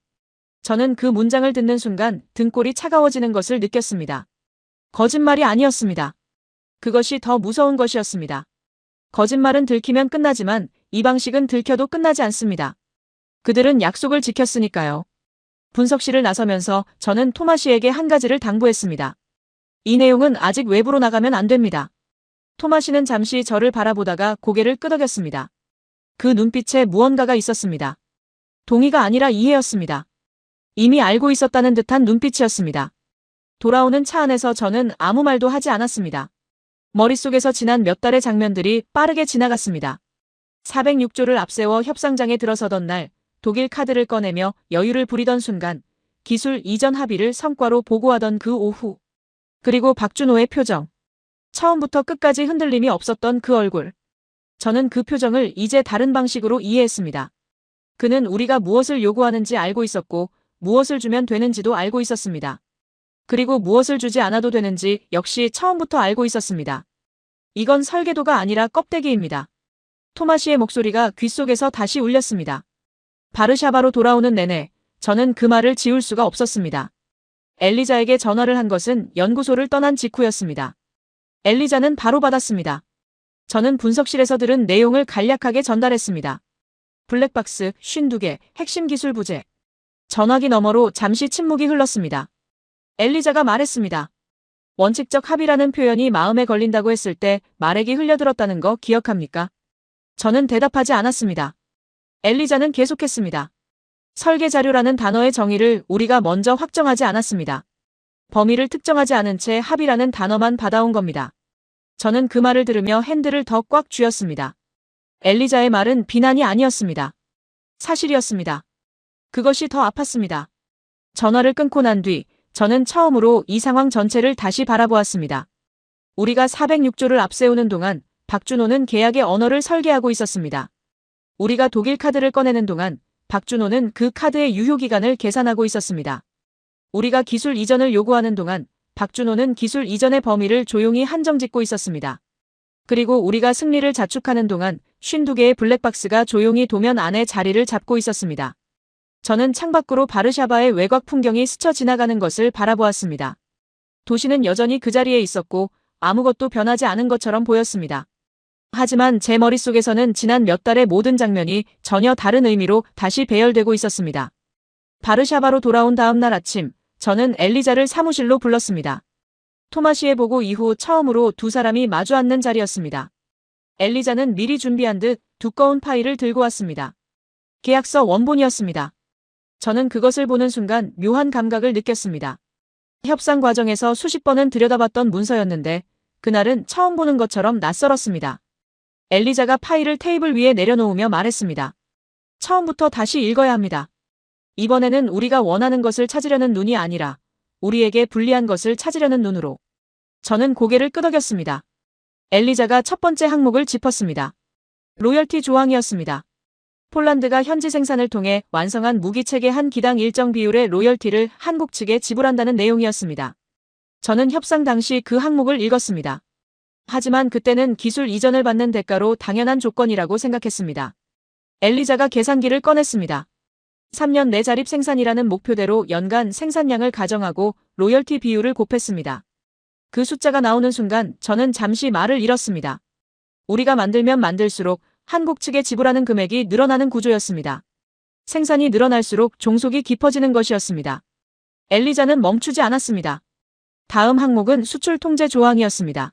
저는 그 문장을 듣는 순간 등골이 차가워지는 것을 느꼈습니다. 거짓말이 아니었습니다. 그것이 더 무서운 것이었습니다. 거짓말은 들키면 끝나지만 이 방식은 들켜도 끝나지 않습니다. 그들은 약속을 지켰으니까요. 분석실을 나서면서 저는 토마시에게 한 가지를 당부했습니다. 이 내용은 아직 외부로 나가면 안 됩니다. 토마시는 잠시 저를 바라보다가 고개를 끄덕였습니다. 그 눈빛에 무언가가 있었습니다. 동의가 아니라 이해였습니다. 이미 알고 있었다는 듯한 눈빛이었습니다. 돌아오는 차 안에서 저는 아무 말도 하지 않았습니다. 머릿속에서 지난 몇 달의 장면들이 빠르게 지나갔습니다. 406조를 앞세워 협상장에 들어서던 날, 독일 카드를 꺼내며 여유를 부리던 순간, 기술 이전 합의를 성과로 보고하던 그 오후. 그리고 박준호의 표정. 처음부터 끝까지 흔들림이 없었던 그 얼굴. 저는 그 표정을 이제 다른 방식으로 이해했습니다. 그는 우리가 무엇을 요구하는지 알고 있었고, 무엇을 주면 되는지도 알고 있었습니다. 그리고 무엇을 주지 않아도 되는지 역시 처음부터 알고 있었습니다. 이건 설계도가 아니라 껍데기입니다. 토마시의 목소리가 귓속에서 다시 울렸습니다. 바르샤바로 돌아오는 내내 저는 그 말을 지울 수가 없었습니다. 엘리자에게 전화를 한 것은 연구소를 떠난 직후였습니다. 엘리자는 바로 받았습니다. 저는 분석실에서 들은 내용을 간략하게 전달했습니다. 블랙박스 52개, 핵심 기술 부재. 전화기 너머로 잠시 침묵이 흘렀습니다. 엘리자가 말했습니다. 원칙적 합의라는 표현이 마음에 걸린다고 했을 때 말액이 흘려들었다는 거 기억합니까? 저는 대답하지 않았습니다. 엘리자는 계속했습니다. 설계 자료라는 단어의 정의를 우리가 먼저 확정하지 않았습니다. 범위를 특정하지 않은 채 합의라는 단어만 받아온 겁니다. 저는 그 말을 들으며 핸들을 더 꽉 쥐었습니다. 엘리자의 말은 비난이 아니었습니다. 사실이었습니다. 그것이 더 아팠습니다. 전화를 끊고 난 뒤 저는 처음으로 이 상황 전체를 다시 바라보았습니다. 우리가 406조를 앞세우는 동안 박준호는 계약의 언어를 설계하고 있었습니다. 우리가 독일 카드를 꺼내는 동안 박준호는 그 카드의 유효기간을 계산하고 있었습니다. 우리가 기술 이전을 요구하는 동안 박준호는 기술 이전의 범위를 조용히 한정짓고 있었습니다. 그리고 우리가 승리를 자축하는 동안 52개의 블랙박스가 조용히 도면 안에 자리를 잡고 있었습니다. 저는 창밖으로 바르샤바의 외곽 풍경이 스쳐 지나가는 것을 바라보았습니다. 도시는 여전히 그 자리에 있었고 아무것도 변하지 않은 것처럼 보였습니다. 하지만 제 머릿속에서는 지난 몇 달의 모든 장면이 전혀 다른 의미로 다시 배열되고 있었습니다. 바르샤바로 돌아온 다음 날 아침, 저는 엘리자를 사무실로 불렀습니다. 토마시의 보고 이후 처음으로 두 사람이 마주 앉는 자리였습니다. 엘리자는 미리 준비한 듯 두꺼운 파일을 들고 왔습니다. 계약서 원본이었습니다. 저는 그것을 보는 순간 묘한 감각을 느꼈습니다. 협상 과정에서 수십 번은 들여다봤던 문서였는데 그날은 처음 보는 것처럼 낯설었습니다. 엘리자가 파일을 테이블 위에 내려놓으며 말했습니다. 처음부터 다시 읽어야 합니다. 이번에는 우리가 원하는 것을 찾으려는 눈이 아니라 우리에게 불리한 것을 찾으려는 눈으로. 저는 고개를 끄덕였습니다. 엘리자가 첫 번째 항목을 짚었습니다. 로열티 조항이었습니다. 폴란드가 현지 생산을 통해 완성한 무기체계 한 기당 일정 비율의 로열티를 한국 측에 지불한다는 내용이었습니다. 저는 협상 당시 그 항목을 읽었습니다. 하지만 그때는 기술 이전을 받는 대가로 당연한 조건이라고 생각했습니다. 엘리자가 계산기를 꺼냈습니다. 3년 내 자립 생산이라는 목표대로 연간 생산량을 가정하고 로열티 비율을 곱했습니다. 그 숫자가 나오는 순간 저는 잠시 말을 잃었습니다. 우리가 만들면 만들수록 한국 측에 지불하는 금액이 늘어나는 구조였습니다. 생산이 늘어날수록 종속이 깊어지는 것이었습니다. 엘리자는 멈추지 않았습니다. 다음 항목은 수출 통제 조항이었습니다.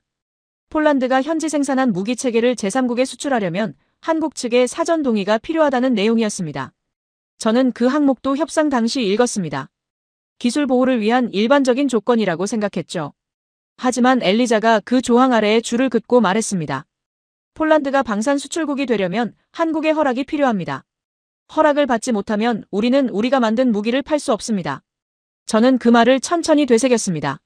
폴란드가 현지 생산한 무기 체계를 제3국에 수출하려면 한국 측의 사전 동의가 필요하다는 내용이었습니다. 저는 그 항목도 협상 당시 읽었습니다. 기술 보호를 위한 일반적인 조건이라고 생각했죠. 하지만 엘리자가 그 조항 아래에 줄을 긋고 말했습니다. 폴란드가 방산 수출국이 되려면 한국의 허락이 필요합니다. 허락을 받지 못하면 우리는 우리가 만든 무기를 팔 수 없습니다. 저는 그 말을 천천히 되새겼습니다.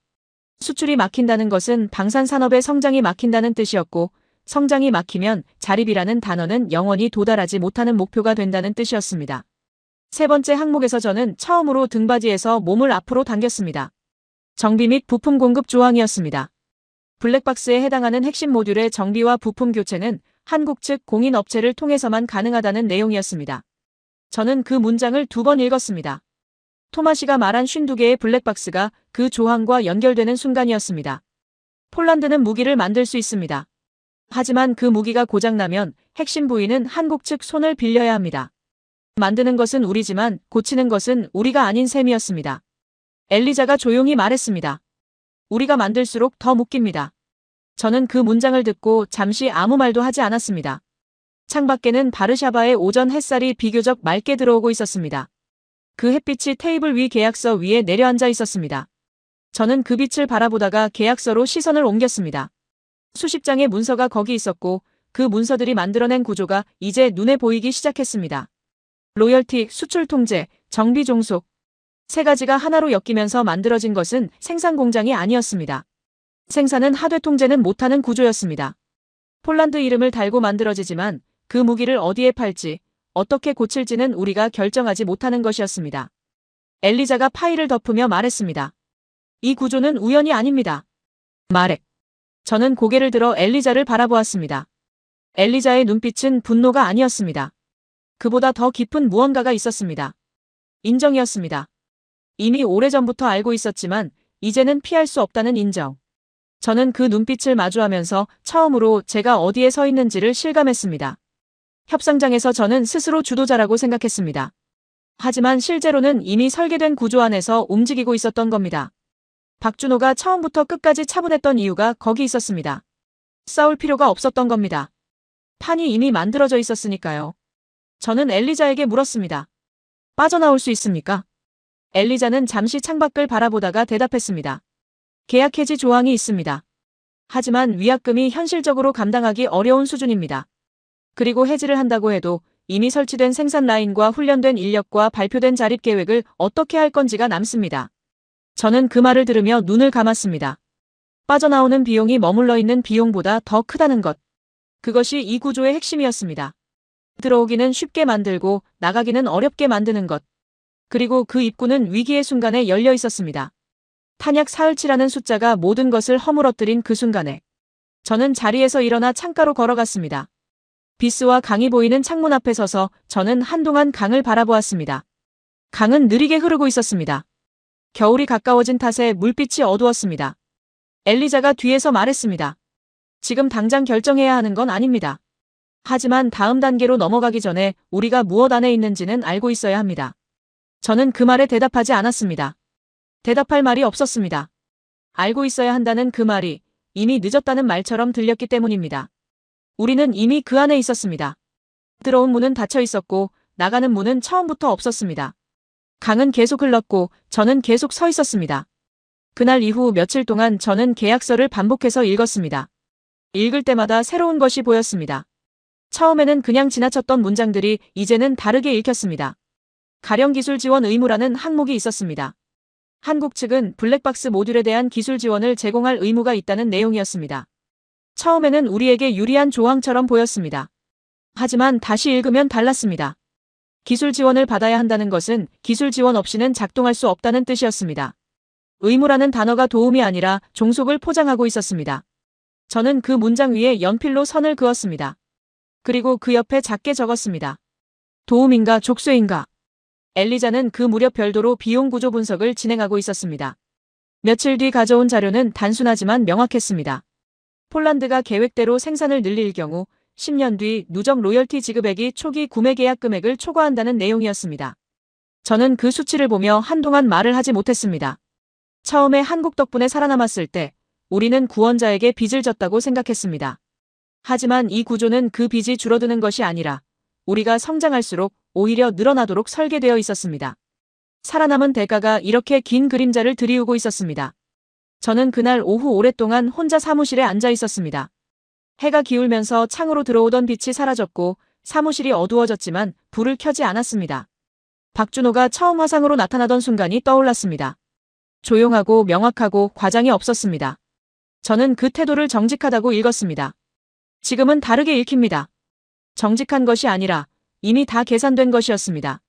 수출이 막힌다는 것은 방산 산업의 성장이 막힌다는 뜻이었고 성장이 막히면 자립이라는 단어는 영원히 도달하지 못하는 목표가 된다는 뜻이었습니다. 세 번째 항목에서 저는 처음으로 등받이에서 몸을 앞으로 당겼습니다. 정비 및 부품 공급 조항이었습니다. 블랙박스에 해당하는 핵심 모듈의 정비와 부품 교체는 한국 측 공인 업체를 통해서만 가능하다는 내용이었습니다. 저는 그 문장을 2번 읽었습니다. 토마시가 말한 52개의 블랙박스가 그 조항과 연결되는 순간이었습니다. 폴란드는 무기를 만들 수 있습니다. 하지만 그 무기가 고장나면 핵심 부위는 한국 측 손을 빌려야 합니다. 만드는 것은 우리지만 고치는 것은 우리가 아닌 셈이었습니다. 엘리자가 조용히 말했습니다. 우리가 만들수록 더 묶입니다. 저는 그 문장을 듣고 잠시 아무 말도 하지 않았습니다. 창밖에는 바르샤바의 오전 햇살이 비교적 맑게 들어오고 있었습니다. 그 햇빛이 테이블 위 계약서 위에 내려앉아 있었습니다. 저는 그 빛을 바라보다가 계약서로 시선을 옮겼습니다. 수십 장의 문서가 거기 있었고 그 문서들이 만들어낸 구조가 이제 눈에 보이기 시작했습니다. 로열티, 수출 통제, 정비 종속. 세 가지가 하나로 엮이면서 만들어진 것은 생산 공장이 아니었습니다. 생산은 하되 통제는 못하는 구조였습니다. 폴란드 이름을 달고 만들어지지만 그 무기를 어디에 팔지, 어떻게 고칠지는 우리가 결정하지 못하는 것이었습니다. 엘리자가 파일을 덮으며 말했습니다. 이 구조는 우연이 아닙니다. 말해. 저는 고개를 들어 엘리자를 바라보았습니다. 엘리자의 눈빛은 분노가 아니었습니다. 그보다 더 깊은 무언가가 있었습니다. 인정이었습니다. 이미 오래전부터 알고 있었지만 이제는 피할 수 없다는 인정. 저는 그 눈빛을 마주하면서 처음으로 제가 어디에 서 있는지를 실감했습니다. 협상장에서 저는 스스로 주도자라고 생각했습니다. 하지만 실제로는 이미 설계된 구조 안에서 움직이고 있었던 겁니다. 박준호가 처음부터 끝까지 차분했던 이유가 거기 있었습니다. 싸울 필요가 없었던 겁니다. 판이 이미 만들어져 있었으니까요. 저는 엘리자에게 물었습니다. 빠져나올 수 있습니까? 엘리자는 잠시 창밖을 바라보다가 대답했습니다. 계약 해지 조항이 있습니다. 하지만 위약금이 현실적으로 감당하기 어려운 수준입니다. 그리고 해지를 한다고 해도 이미 설치된 생산 라인과 훈련된 인력과 발표된 자립 계획을 어떻게 할 건지가 남습니다. 저는 그 말을 들으며 눈을 감았습니다. 빠져나오는 비용이 머물러 있는 비용보다 더 크다는 것. 그것이 이 구조의 핵심이었습니다. 들어오기는 쉽게 만들고 나가기는 어렵게 만드는 것. 그리고 그 입구는 위기의 순간에 열려 있었습니다. 탄약 사흘치라는 숫자가 모든 것을 허물어뜨린 그 순간에 저는 자리에서 일어나 창가로 걸어갔습니다. 비스와 강이 보이는 창문 앞에 서서 저는 한동안 강을 바라보았습니다. 강은 느리게 흐르고 있었습니다. 겨울이 가까워진 탓에 물빛이 어두웠습니다. 엘리자가 뒤에서 말했습니다. 지금 당장 결정해야 하는 건 아닙니다. 하지만 다음 단계로 넘어가기 전에 우리가 무엇 안에 있는지는 알고 있어야 합니다. 저는 그 말에 대답하지 않았습니다. 대답할 말이 없었습니다. 알고 있어야 한다는 그 말이 이미 늦었다는 말처럼 들렸기 때문입니다. 우리는 이미 그 안에 있었습니다. 들어온 문은 닫혀 있었고 나가는 문은 처음부터 없었습니다. 강은 계속 흘렀고 저는 계속 서 있었습니다. 그날 이후 며칠 동안 저는 계약서를 반복해서 읽었습니다. 읽을 때마다 새로운 것이 보였습니다. 처음에는 그냥 지나쳤던 문장들이 이제는 다르게 읽혔습니다. 가령 기술 지원 의무라는 항목이 있었습니다. 한국 측은 블랙박스 모듈에 대한 기술 지원을 제공할 의무가 있다는 내용이었습니다. 처음에는 우리에게 유리한 조항처럼 보였습니다. 하지만 다시 읽으면 달랐습니다. 기술 지원을 받아야 한다는 것은 기술 지원 없이는 작동할 수 없다는 뜻이었습니다. 의무라는 단어가 도움이 아니라 종속을 포장하고 있었습니다. 저는 그 문장 위에 연필로 선을 그었습니다. 그리고 그 옆에 작게 적었습니다. 도움인가 족쇄인가. 엘리자는 그 무렵 별도로 비용 구조 분석을 진행하고 있었습니다. 며칠 뒤 가져온 자료는 단순하지만 명확했습니다. 폴란드가 계획대로 생산을 늘릴 경우 10년 뒤 누적 로열티 지급액이 초기 구매 계약 금액을 초과한다는 내용이었습니다. 저는 그 수치를 보며 한동안 말을 하지 못했습니다. 처음에 한국 덕분에 살아남았을 때 우리는 구원자에게 빚을 졌다고 생각했습니다. 하지만 이 구조는 그 빚이 줄어드는 것이 아니라 우리가 성장할수록 오히려 늘어나도록 설계되어 있었습니다. 살아남은 대가가 이렇게 긴 그림자를 들이우고 있었습니다. 저는 그날 오후 오랫동안 혼자 사무실에 앉아 있었습니다. 해가 기울면서 창으로 들어오던 빛이 사라졌고 사무실이 어두워졌지만 불을 켜지 않았습니다. 박준호가 처음 화상으로 나타나던 순간이 떠올랐습니다. 조용하고 명확하고 과장이 없었습니다. 저는 그 태도를 정직하다고 읽었습니다. 지금은 다르게 읽힙니다. 정직한 것이 아니라 이미 다 계산된 것이었습니다.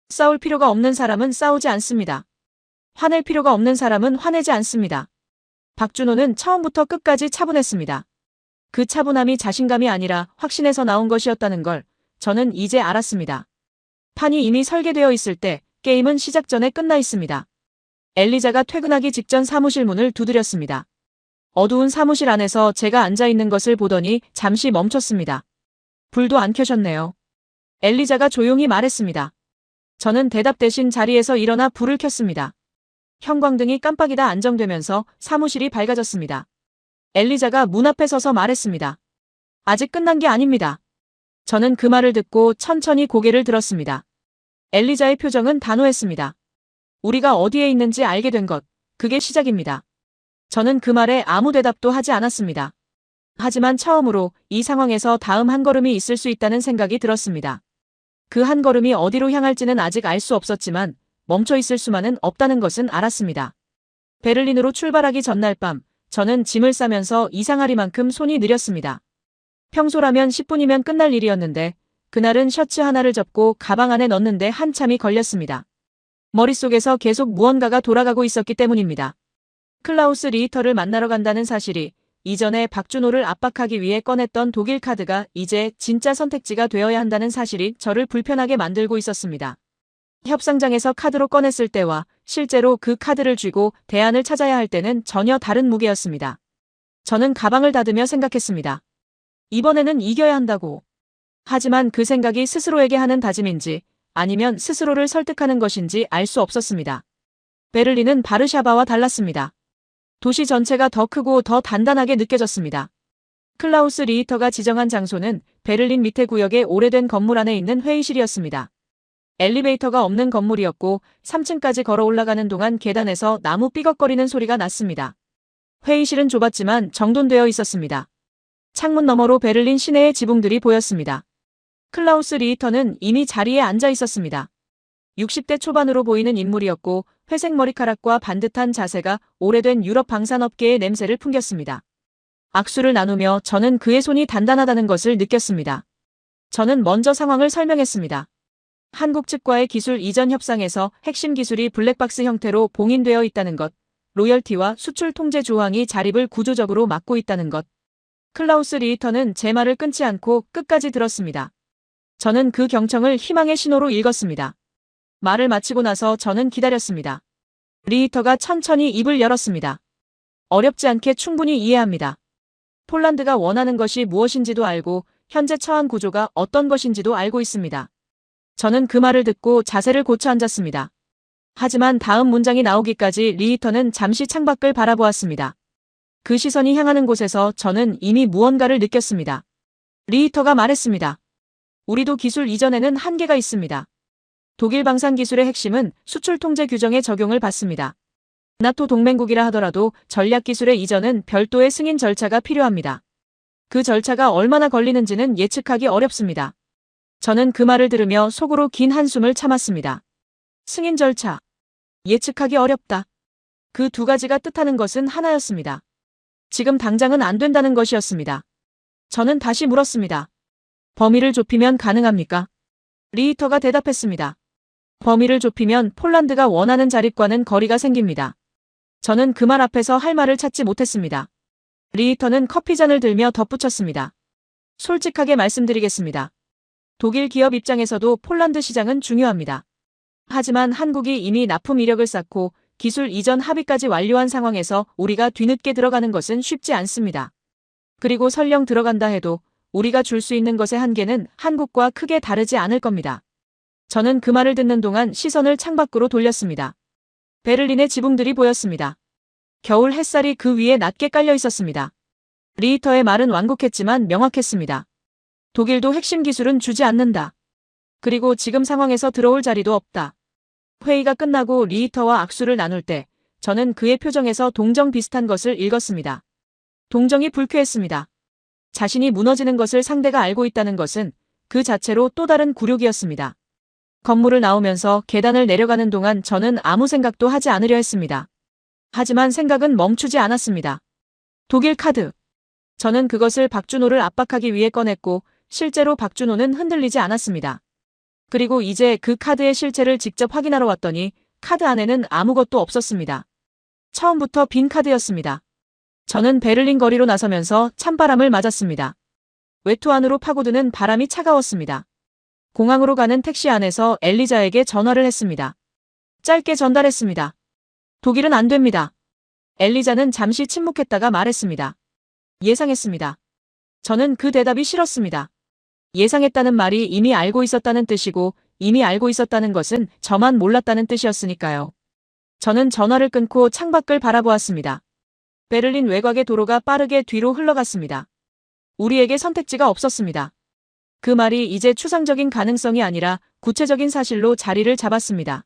싸울 필요가 없는 사람은 싸우지 않습니다. 화낼 필요가 없는 사람은 화내지 않습니다. 박준호는 처음부터 끝까지 차분했습니다. 그 차분함이 자신감이 아니라 확신에서 나온 것이었다는 걸 저는 이제 알았습니다. 판이 이미 설계되어 있을 때 게임은 시작 전에 끝나 있습니다. 엘리자가 퇴근하기 직전 사무실 문을 두드렸습니다. 어두운 사무실 안에서 제가 앉아 있는 것을 보더니 잠시 멈췄습니다. 불도 안 켜셨네요. 엘리자가 조용히 말했습니다. 저는 대답 대신 자리에서 일어나 불을 켰습니다. 형광등이 깜빡이다 안정되면서 사무실이 밝아졌습니다. 엘리자가 문 앞에 서서 말했습니다. 아직 끝난 게 아닙니다. 저는 그 말을 듣고 천천히 고개를 들었습니다. 엘리자의 표정은 단호했습니다. 우리가 어디에 있는지 알게 된 것, 그게 시작입니다. 저는 그 말에 아무 대답도 하지 않았습니다. 하지만 처음으로 이 상황에서 다음 한 걸음이 있을 수 있다는 생각이 들었습니다. 그 한 걸음이 어디로 향할지는 아직 알 수 없었지만 멈춰 있을 수만은 없다는 것은 알았습니다. 베를린으로 출발하기 전날 밤, 저는 짐을 싸면서 이상하리만큼 손이 느렸습니다. 평소라면 10분이면 끝날 일이었는데 그날은 셔츠 하나를 접고 가방 안에 넣는데 한참이 걸렸습니다. 머릿속에서 계속 무언가가 돌아가고 있었기 때문입니다. 클라우스 리히터를 만나러 간다는 사실이, 이전에 박준호를 압박하기 위해 꺼냈던 독일 카드가 이제 진짜 선택지가 되어야 한다는 사실이 저를 불편하게 만들고 있었습니다. 협상장에서 카드로 꺼냈을 때와 실제로 그 카드를 쥐고 대안을 찾아야 할 때는 전혀 다른 무게였습니다. 저는 가방을 닫으며 생각했습니다. 이번에는 이겨야 한다고. 하지만 그 생각이 스스로에게 하는 다짐인지 아니면 스스로를 설득하는 것인지 알 수 없었습니다. 베를린은 바르샤바와 달랐습니다. 도시 전체가 더 크고 더 단단하게 느껴졌습니다. 클라우스 리히터가 지정한 장소는 베를린 밑에 구역의 오래된 건물 안에 있는 회의실이었습니다. 엘리베이터가 없는 건물이었고 3층까지 걸어 올라가는 동안 계단에서 나무 삐걱거리는 소리가 났습니다. 회의실은 좁았지만 정돈되어 있었습니다. 창문 너머로 베를린 시내의 지붕들이 보였습니다. 클라우스 리히터는 이미 자리에 앉아 있었습니다. 60대 초반으로 보이는 인물이었고 회색 머리카락과 반듯한 자세가 오래된 유럽 방산업계의 냄새를 풍겼습니다. 악수를 나누며 저는 그의 손이 단단하다는 것을 느꼈습니다. 저는 먼저 상황을 설명했습니다. 한국 측과의 기술 이전 협상에서 핵심 기술이 블랙박스 형태로 봉인되어 있다는 것, 로열티와 수출 통제 조항이 자립을 구조적으로 막고 있다는 것. 클라우스 리히터는 제 말을 끊지 않고 끝까지 들었습니다. 저는 그 경청을 희망의 신호로 읽었습니다. 말을 마치고 나서 저는 기다렸습니다. 리히터가 천천히 입을 열었습니다. 어렵지 않게 충분히 이해합니다. 폴란드가 원하는 것이 무엇인지도 알고 현재 처한 구조가 어떤 것인지도 알고 있습니다. 저는 그 말을 듣고 자세를 고쳐 앉았습니다. 하지만 다음 문장이 나오기까지 리히터는 잠시 창밖을 바라보았습니다. 그 시선이 향하는 곳에서 저는 이미 무언가를 느꼈습니다. 리히터가 말했습니다. 우리도 기술 이전에는 한계가 있습니다. 독일 방산 기술의 핵심은 수출 통제 규정의 적용을 받습니다. 나토 동맹국이라 하더라도 전략 기술의 이전은 별도의 승인 절차가 필요합니다. 그 절차가 얼마나 걸리는지는 예측하기 어렵습니다. 저는 그 말을 들으며 속으로 긴 한숨을 참았습니다. 승인 절차. 예측하기 어렵다. 그 두 가지가 뜻하는 것은 하나였습니다. 지금 당장은 안 된다는 것이었습니다. 저는 다시 물었습니다. 범위를 좁히면 가능합니까? 리히터가 대답했습니다. 범위를 좁히면 폴란드가 원하는 자립과는 거리가 생깁니다. 저는 그 말 앞에서 할 말을 찾지 못했습니다. 리히터는 커피잔을 들며 덧붙였습니다. 솔직하게 말씀드리겠습니다. 독일 기업 입장에서도 폴란드 시장은 중요합니다. 하지만 한국이 이미 납품 이력을 쌓고 기술 이전 합의까지 완료한 상황에서 우리가 뒤늦게 들어가는 것은 쉽지 않습니다. 그리고 설령 들어간다 해도 우리가 줄 수 있는 것의 한계는 한국과 크게 다르지 않을 겁니다. 저는 그 말을 듣는 동안 시선을 창밖으로 돌렸습니다. 베를린의 지붕들이 보였습니다. 겨울 햇살이 그 위에 낮게 깔려 있었습니다. 리히터의 말은 완곡했지만 명확했습니다. 독일도 핵심 기술은 주지 않는다. 그리고 지금 상황에서 들어올 자리도 없다. 회의가 끝나고 리히터와 악수를 나눌 때 저는 그의 표정에서 동정 비슷한 것을 읽었습니다. 동정이 불쾌했습니다. 자신이 무너지는 것을 상대가 알고 있다는 것은 그 자체로 또 다른 굴욕이었습니다. 건물을 나오면서 계단을 내려가는 동안 저는 아무 생각도 하지 않으려 했습니다. 하지만 생각은 멈추지 않았습니다. 독일 카드. 저는 그것을 박준호를 압박하기 위해 꺼냈고 실제로 박준호는 흔들리지 않았습니다. 그리고 이제 그 카드의 실체를 직접 확인하러 왔더니 카드 안에는 아무것도 없었습니다. 처음부터 빈 카드였습니다. 저는 베를린 거리로 나서면서 찬바람을 맞았습니다. 외투 안으로 파고드는 바람이 차가웠습니다. 공항으로 가는 택시 안에서 엘리자에게 전화를 했습니다. 짧게 전달했습니다. 독일은 안 됩니다. 엘리자는 잠시 침묵했다가 말했습니다. 예상했습니다. 저는 그 대답이 싫었습니다. 예상했다는 말이 이미 알고 있었다는 뜻이고 이미 알고 있었다는 것은 저만 몰랐다는 뜻이었으니까요. 저는 전화를 끊고 창밖을 바라보았습니다. 베를린 외곽의 도로가 빠르게 뒤로 흘러갔습니다. 우리에게 선택지가 없었습니다. 그 말이 이제 추상적인 가능성이 아니라 구체적인 사실로 자리를 잡았습니다.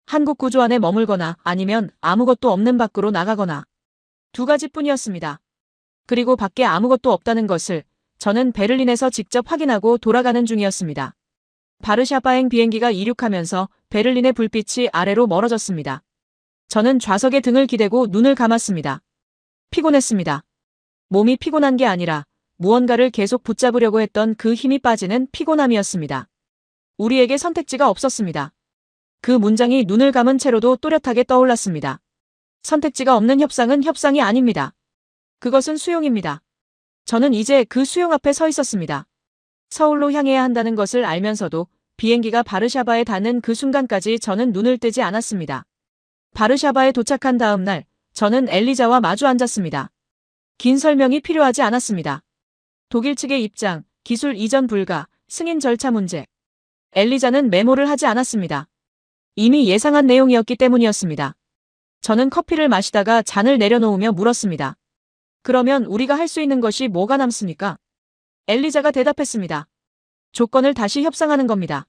한국 구조 안에 머물거나 아니면 아무것도 없는 밖으로 나가거나 두 가지뿐이었습니다. 그리고 밖에 아무것도 없다는 것을 저는 베를린에서 직접 확인하고 돌아가는 중이었습니다. 바르샤바행 비행기가 이륙하면서 베를린의 불빛이 아래로 멀어졌습니다. 저는 좌석에 등을 기대고 눈을 감았습니다. 피곤했습니다. 몸이 피곤한 게 아니라 무언가를 계속 붙잡으려고 했던 그 힘이 빠지는 피곤함이었습니다. 우리에게 선택지가 없었습니다. 그 문장이 눈을 감은 채로도 또렷하게 떠올랐습니다. 선택지가 없는 협상은 협상이 아닙니다. 그것은 수용입니다. 저는 이제 그 수용 앞에 서 있었습니다. 서울로 향해야 한다는 것을 알면서도 비행기가 바르샤바에 닿는 그 순간까지 저는 눈을 떼지 않았습니다. 바르샤바에 도착한 다음 날, 저는 엘리자와 마주 앉았습니다. 긴 설명이 필요하지 않았습니다. 독일 측의 입장, 기술 이전 불가, 승인 절차 문제. 엘리자는 메모를 하지 않았습니다. 이미 예상한 내용이었기 때문이었습니다. 저는 커피를 마시다가 잔을 내려놓으며 물었습니다. 그러면 우리가 할 수 있는 것이 뭐가 남습니까? 엘리자가 대답했습니다. 조건을 다시 협상하는 겁니다.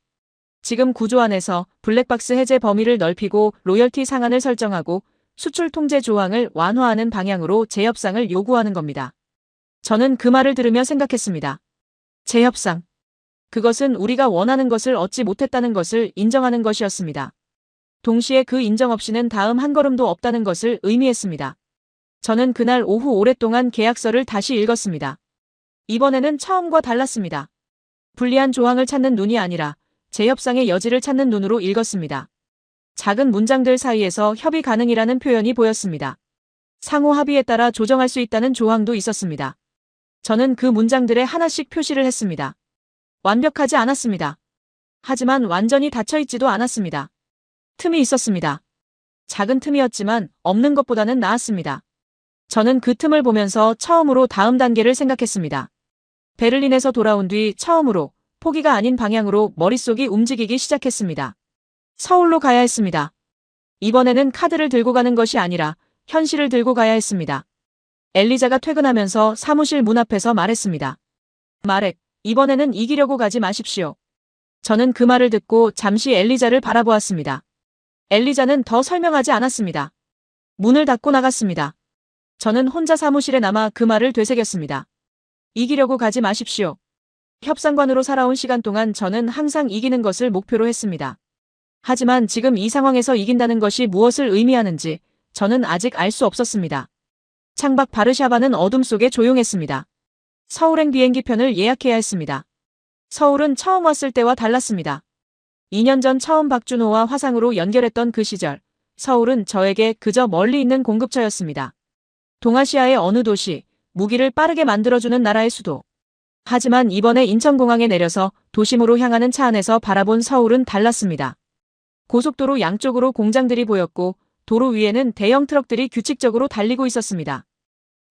지금 구조 안에서 블랙박스 해제 범위를 넓히고 로열티 상한을 설정하고 수출 통제 조항을 완화하는 방향으로 재협상을 요구하는 겁니다. 저는 그 말을 들으며 생각했습니다. 재협상. 그것은 우리가 원하는 것을 얻지 못했다는 것을 인정하는 것이었습니다. 동시에 그 인정 없이는 다음 한 걸음도 없다는 것을 의미했습니다. 저는 그날 오후 오랫동안 계약서를 다시 읽었습니다. 이번에는 처음과 달랐습니다. 불리한 조항을 찾는 눈이 아니라 재협상의 여지를 찾는 눈으로 읽었습니다. 작은 문장들 사이에서 협의 가능이라는 표현이 보였습니다. 상호 합의에 따라 조정할 수 있다는 조항도 있었습니다. 저는 그 문장들에 하나씩 표시를 했습니다. 완벽하지 않았습니다. 하지만 완전히 닫혀있지도 않았습니다. 틈이 있었습니다. 작은 틈이었지만 없는 것보다는 나았습니다. 저는 그 틈을 보면서 처음으로 다음 단계를 생각했습니다. 베를린에서 돌아온 뒤 처음으로 포기가 아닌 방향으로 머릿속이 움직이기 시작했습니다. 서울로 가야 했습니다. 이번에는 카드를 들고 가는 것이 아니라 현실을 들고 가야 했습니다. 엘리자가 퇴근하면서 사무실 문 앞에서 말했습니다. 마렉, 이번에는 이기려고 가지 마십시오. 저는 그 말을 듣고 잠시 엘리자를 바라보았습니다. 엘리자는 더 설명하지 않았습니다. 문을 닫고 나갔습니다. 저는 혼자 사무실에 남아 그 말을 되새겼습니다. 이기려고 가지 마십시오. 협상관으로 살아온 시간 동안 저는 항상 이기는 것을 목표로 했습니다. 하지만 지금 이 상황에서 이긴다는 것이 무엇을 의미하는지 저는 아직 알 수 없었습니다. 창밖 바르샤바는 어둠 속에 조용했습니다. 서울행 비행기편을 예약해야 했습니다. 서울은 처음 왔을 때와 달랐습니다. 2년 전 처음 박준호와 화상으로 연결했던 그 시절, 서울은 저에게 그저 멀리 있는 공급처였습니다. 동아시아의 어느 도시, 무기를 빠르게 만들어주는 나라의 수도. 하지만 이번에 인천공항에 내려서 도심으로 향하는 차 안에서 바라본 서울은 달랐습니다. 고속도로 양쪽으로 공장들이 보였고 도로 위에는 대형 트럭들이 규칙적으로 달리고 있었습니다.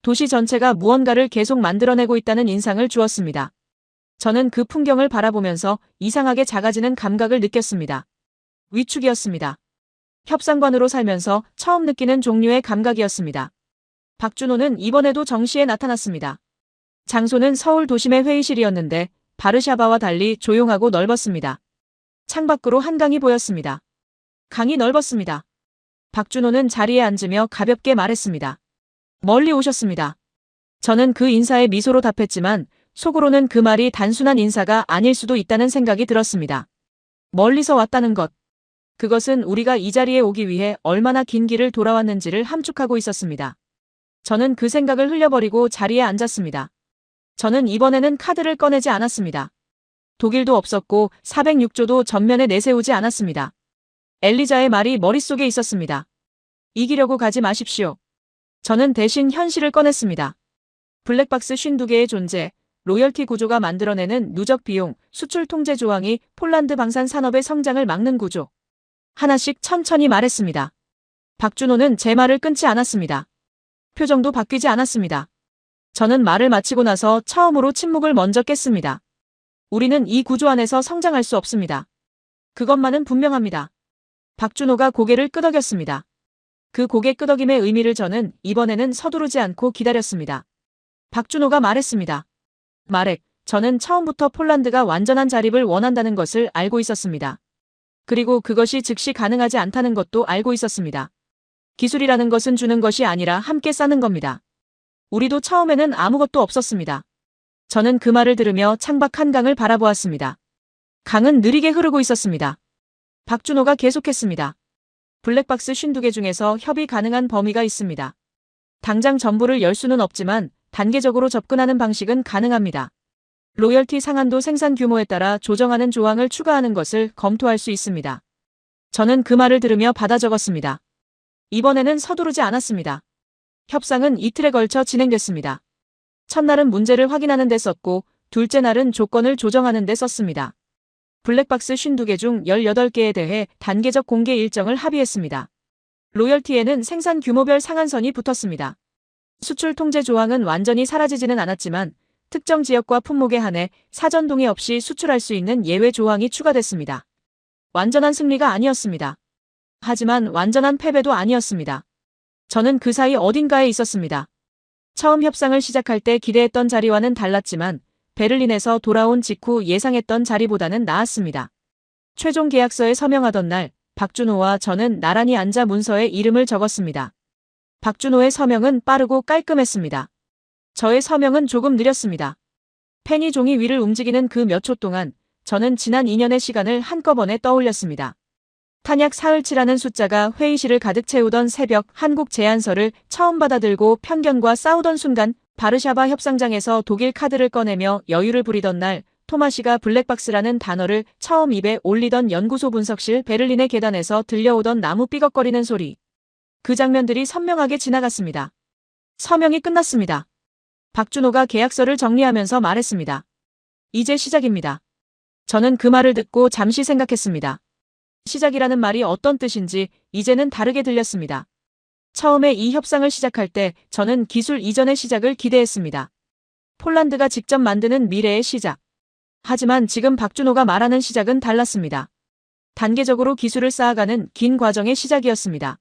도시 전체가 무언가를 계속 만들어내고 있다는 인상을 주었습니다. 저는 그 풍경을 바라보면서 이상하게 작아지는 감각을 느꼈습니다. 위축이었습니다. 협상관으로 살면서 처음 느끼는 종류의 감각이었습니다. 박준호는 이번에도 정시에 나타났습니다. 장소는 서울 도심의 회의실이었는데 바르샤바와 달리 조용하고 넓었습니다. 창밖으로 한강이 보였습니다. 강이 넓었습니다. 박준호는 자리에 앉으며 가볍게 말했습니다. 멀리 오셨습니다. 저는 그 인사에 미소로 답했지만 속으로는 그 말이 단순한 인사가 아닐 수도 있다는 생각이 들었습니다. 멀리서 왔다는 것. 그것은 우리가 이 자리에 오기 위해 얼마나 긴 길을 돌아왔는지를 함축하고 있었습니다. 저는 그 생각을 흘려버리고 자리에 앉았습니다. 저는 이번에는 카드를 꺼내지 않았습니다. 독일도 없었고 406조도 전면에 내세우지 않았습니다. 엘리자의 말이 머릿속에 있었습니다. 이기려고 가지 마십시오. 저는 대신 현실을 꺼냈습니다. 블랙박스 52개의 존재, 로열티 구조가 만들어내는 누적 비용, 수출 통제 조항이 폴란드 방산 산업의 성장을 막는 구조. 하나씩 천천히 말했습니다. 박준호는 제 말을 끊지 않았습니다. 표정도 바뀌지 않았습니다. 저는 말을 마치고 나서 처음으로 침묵을 먼저 깼습니다. 우리는 이 구조 안에서 성장할 수 없습니다. 그것만은 분명합니다. 박준호가 고개를 끄덕였습니다. 그 고개 끄덕임의 의미를 저는 이번에는 서두르지 않고 기다렸습니다. 박준호가 말했습니다. 마렉, 저는 처음부터 폴란드가 완전한 자립을 원한다는 것을 알고 있었습니다. 그리고 그것이 즉시 가능하지 않다는 것도 알고 있었습니다. 기술이라는 것은 주는 것이 아니라 함께 쌓는 겁니다. 우리도 처음에는 아무것도 없었습니다. 저는 그 말을 들으며 창밖 한강을 바라보았습니다. 강은 느리게 흐르고 있었습니다. 박준호가 계속했습니다. 블랙박스 52개 중에서 협의 가능한 범위가 있습니다. 당장 전부를 열 수는 없지만 단계적으로 접근하는 방식은 가능합니다. 로열티 상한도 생산 규모에 따라 조정하는 조항을 추가하는 것을 검토할 수 있습니다. 저는 그 말을 들으며 받아 적었습니다. 이번에는 서두르지 않았습니다. 협상은 이틀에 걸쳐 진행됐습니다. 첫날은 문제를 확인하는 데 썼고 둘째 날은 조건을 조정하는 데 썼습니다. 블랙박스 52개 중 18개에 대해 단계적 공개 일정을 합의했습니다. 로열티에는 생산 규모별 상한선이 붙었습니다. 수출 통제 조항은 완전히 사라지지는 않았지만 특정 지역과 품목에 한해 사전 동의 없이 수출할 수 있는 예외 조항이 추가됐습니다. 완전한 승리가 아니었습니다. 하지만 완전한 패배도 아니었습니다. 저는 그 사이 어딘가에 있었습니다. 처음 협상을 시작할 때 기대했던 자리와는 달랐지만 베를린에서 돌아온 직후 예상했던 자리보다는 나았습니다. 최종 계약서에 서명하던 날 박준호와 저는 나란히 앉아 문서에 이름을 적었습니다. 박준호의 서명은 빠르고 깔끔했습니다. 저의 서명은 조금 느렸습니다. 펜이 종이 위를 움직이는 그 몇 초 동안 저는 지난 2년의 시간을 한꺼번에 떠올렸습니다. 탄약 사흘치라는 숫자가 회의실을 가득 채우던 새벽 한국 제안서를 처음 받아들고 편견과 싸우던 순간 바르샤바 협상장에서 독일 카드를 꺼내며 여유를 부리던 날 토마시가 블랙박스라는 단어를 처음 입에 올리던 연구소 분석실 베를린의 계단에서 들려오던 나무 삐걱거리는 소리. 그 장면들이 선명하게 지나갔습니다. 서명이 끝났습니다. 박준호가 계약서를 정리하면서 말했습니다. 이제 시작입니다. 저는 그 말을 듣고 잠시 생각했습니다. 시작이라는 말이 어떤 뜻인지 이제는 다르게 들렸습니다. 처음에 이 협상을 시작할 때 저는 기술 이전의 시작을 기대했습니다. 폴란드가 직접 만드는 미래의 시작. 하지만 지금 박준호가 말하는 시작은 달랐습니다. 단계적으로 기술을 쌓아가는 긴 과정의 시작이었습니다.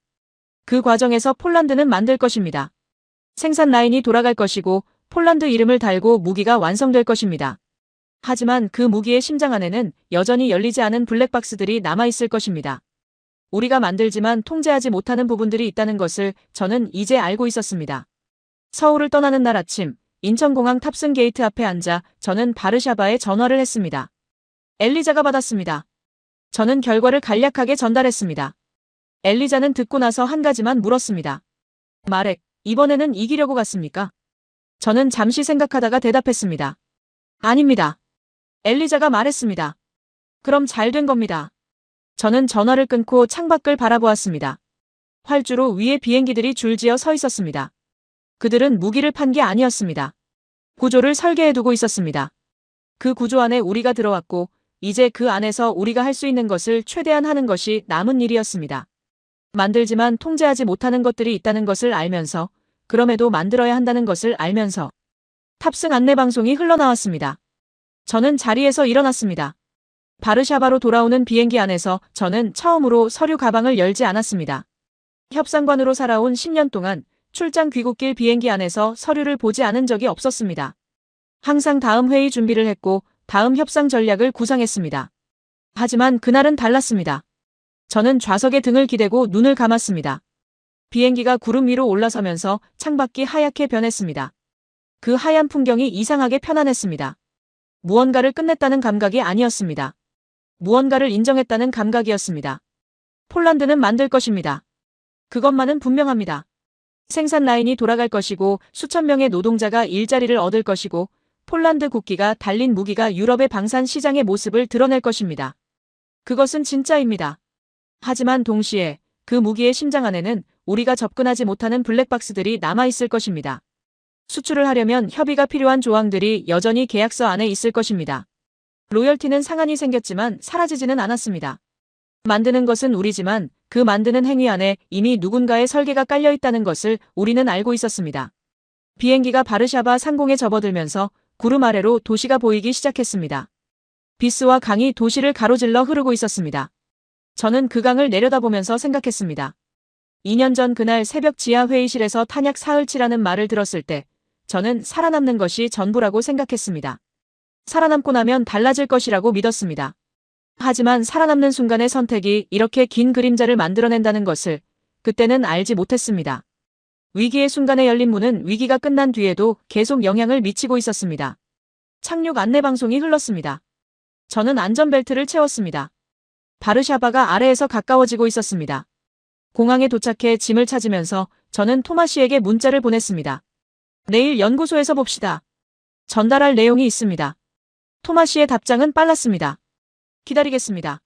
그 과정에서 폴란드는 만들 것입니다. 생산 라인이 돌아갈 것이고 폴란드 이름을 달고 무기가 완성될 것입니다. 하지만 그 무기의 심장 안에는 여전히 열리지 않은 블랙박스들이 남아있을 것입니다. 우리가 만들지만 통제하지 못하는 부분들이 있다는 것을 저는 이제 알고 있었습니다. 서울을 떠나는 날 아침, 인천공항 탑승 게이트 앞에 앉아 저는 바르샤바에 전화를 했습니다. 엘리자가 받았습니다. 저는 결과를 간략하게 전달했습니다. 엘리자는 듣고 나서 한 가지만 물었습니다. 마렉, 이번에는 이기려고 갔습니까? 저는 잠시 생각하다가 대답했습니다. 아닙니다. 엘리자가 말했습니다. 그럼 잘 된 겁니다. 저는 전화를 끊고 창밖을 바라보았습니다. 활주로 위에 비행기들이 줄지어 서 있었습니다. 그들은 무기를 판 게 아니었습니다. 구조를 설계해두고 있었습니다. 그 구조 안에 우리가 들어왔고 이제 그 안에서 우리가 할 수 있는 것을 최대한 하는 것이 남은 일이었습니다. 만들지만 통제하지 못하는 것들이 있다는 것을 알면서 그럼에도 만들어야 한다는 것을 알면서 탑승 안내 방송이 흘러나왔습니다. 저는 자리에서 일어났습니다. 바르샤바로 돌아오는 비행기 안에서 저는 처음으로 서류 가방을 열지 않았습니다. 협상관으로 살아온 10년 동안 출장 귀국길 비행기 안에서 서류를 보지 않은 적이 없었습니다. 항상 다음 회의 준비를 했고 다음 협상 전략을 구상했습니다. 하지만 그날은 달랐습니다. 저는 좌석에 등을 기대고 눈을 감았습니다. 비행기가 구름 위로 올라서면서 창밖이 하얗게 변했습니다. 그 하얀 풍경이 이상하게 편안했습니다. 무언가를 끝냈다는 감각이 아니었습니다. 무언가를 인정했다는 감각이었습니다. 폴란드는 만들 것입니다. 그것만은 분명합니다. 생산 라인이 돌아갈 것이고 수천 명의 노동자가 일자리를 얻을 것이고 폴란드 국기가 달린 무기가 유럽의 방산 시장의 모습을 드러낼 것입니다. 그것은 진짜입니다. 하지만 동시에 그 무기의 심장 안에는 우리가 접근하지 못하는 블랙박스들이 남아있을 것입니다. 수출을 하려면 협의가 필요한 조항들이 여전히 계약서 안에 있을 것입니다. 로열티는 상한이 생겼지만 사라지지는 않았습니다. 만드는 것은 우리지만 그 만드는 행위 안에 이미 누군가의 설계가 깔려 있다는 것을 우리는 알고 있었습니다. 비행기가 바르샤바 상공에 접어들면서 구름 아래로 도시가 보이기 시작했습니다. 비스와 강이 도시를 가로질러 흐르고 있었습니다. 저는 그 강을 내려다보면서 생각했습니다. 2년 전 그날 새벽 지하 회의실에서 탄약 사흘치라는 말을 들었을 때 저는 살아남는 것이 전부라고 생각했습니다. 살아남고 나면 달라질 것이라고 믿었습니다. 하지만 살아남는 순간의 선택이 이렇게 긴 그림자를 만들어낸다는 것을 그때는 알지 못했습니다. 위기의 순간에 열린 문은 위기가 끝난 뒤에도 계속 영향을 미치고 있었습니다. 착륙 안내방송이 흘렀습니다. 저는 안전벨트를 채웠습니다. 바르샤바가 아래에서 가까워지고 있었습니다. 공항에 도착해 짐을 찾으면서 저는 토마시에게 문자를 보냈습니다. 내일 연구소에서 봅시다. 전달할 내용이 있습니다. 토마시의 답장은 빨랐습니다. 기다리겠습니다.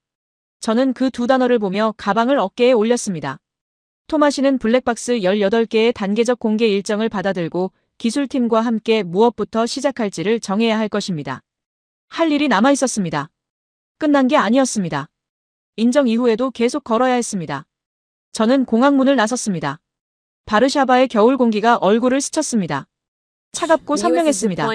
저는 그 두 단어를 보며 가방을 어깨에 올렸습니다. 토마시는 블랙박스 18개의 단계적 공개 일정을 받아들고 기술팀과 함께 무엇부터 시작할지를 정해야 할 것입니다. 할 일이 남아 있었습니다. 끝난 게 아니었습니다. 인정 이후에도 계속 걸어야 했습니다. 저는 공항문을 나섰습니다. 바르샤바의 겨울 공기가 얼굴을 스쳤습니다. 차갑고 선명했습니다.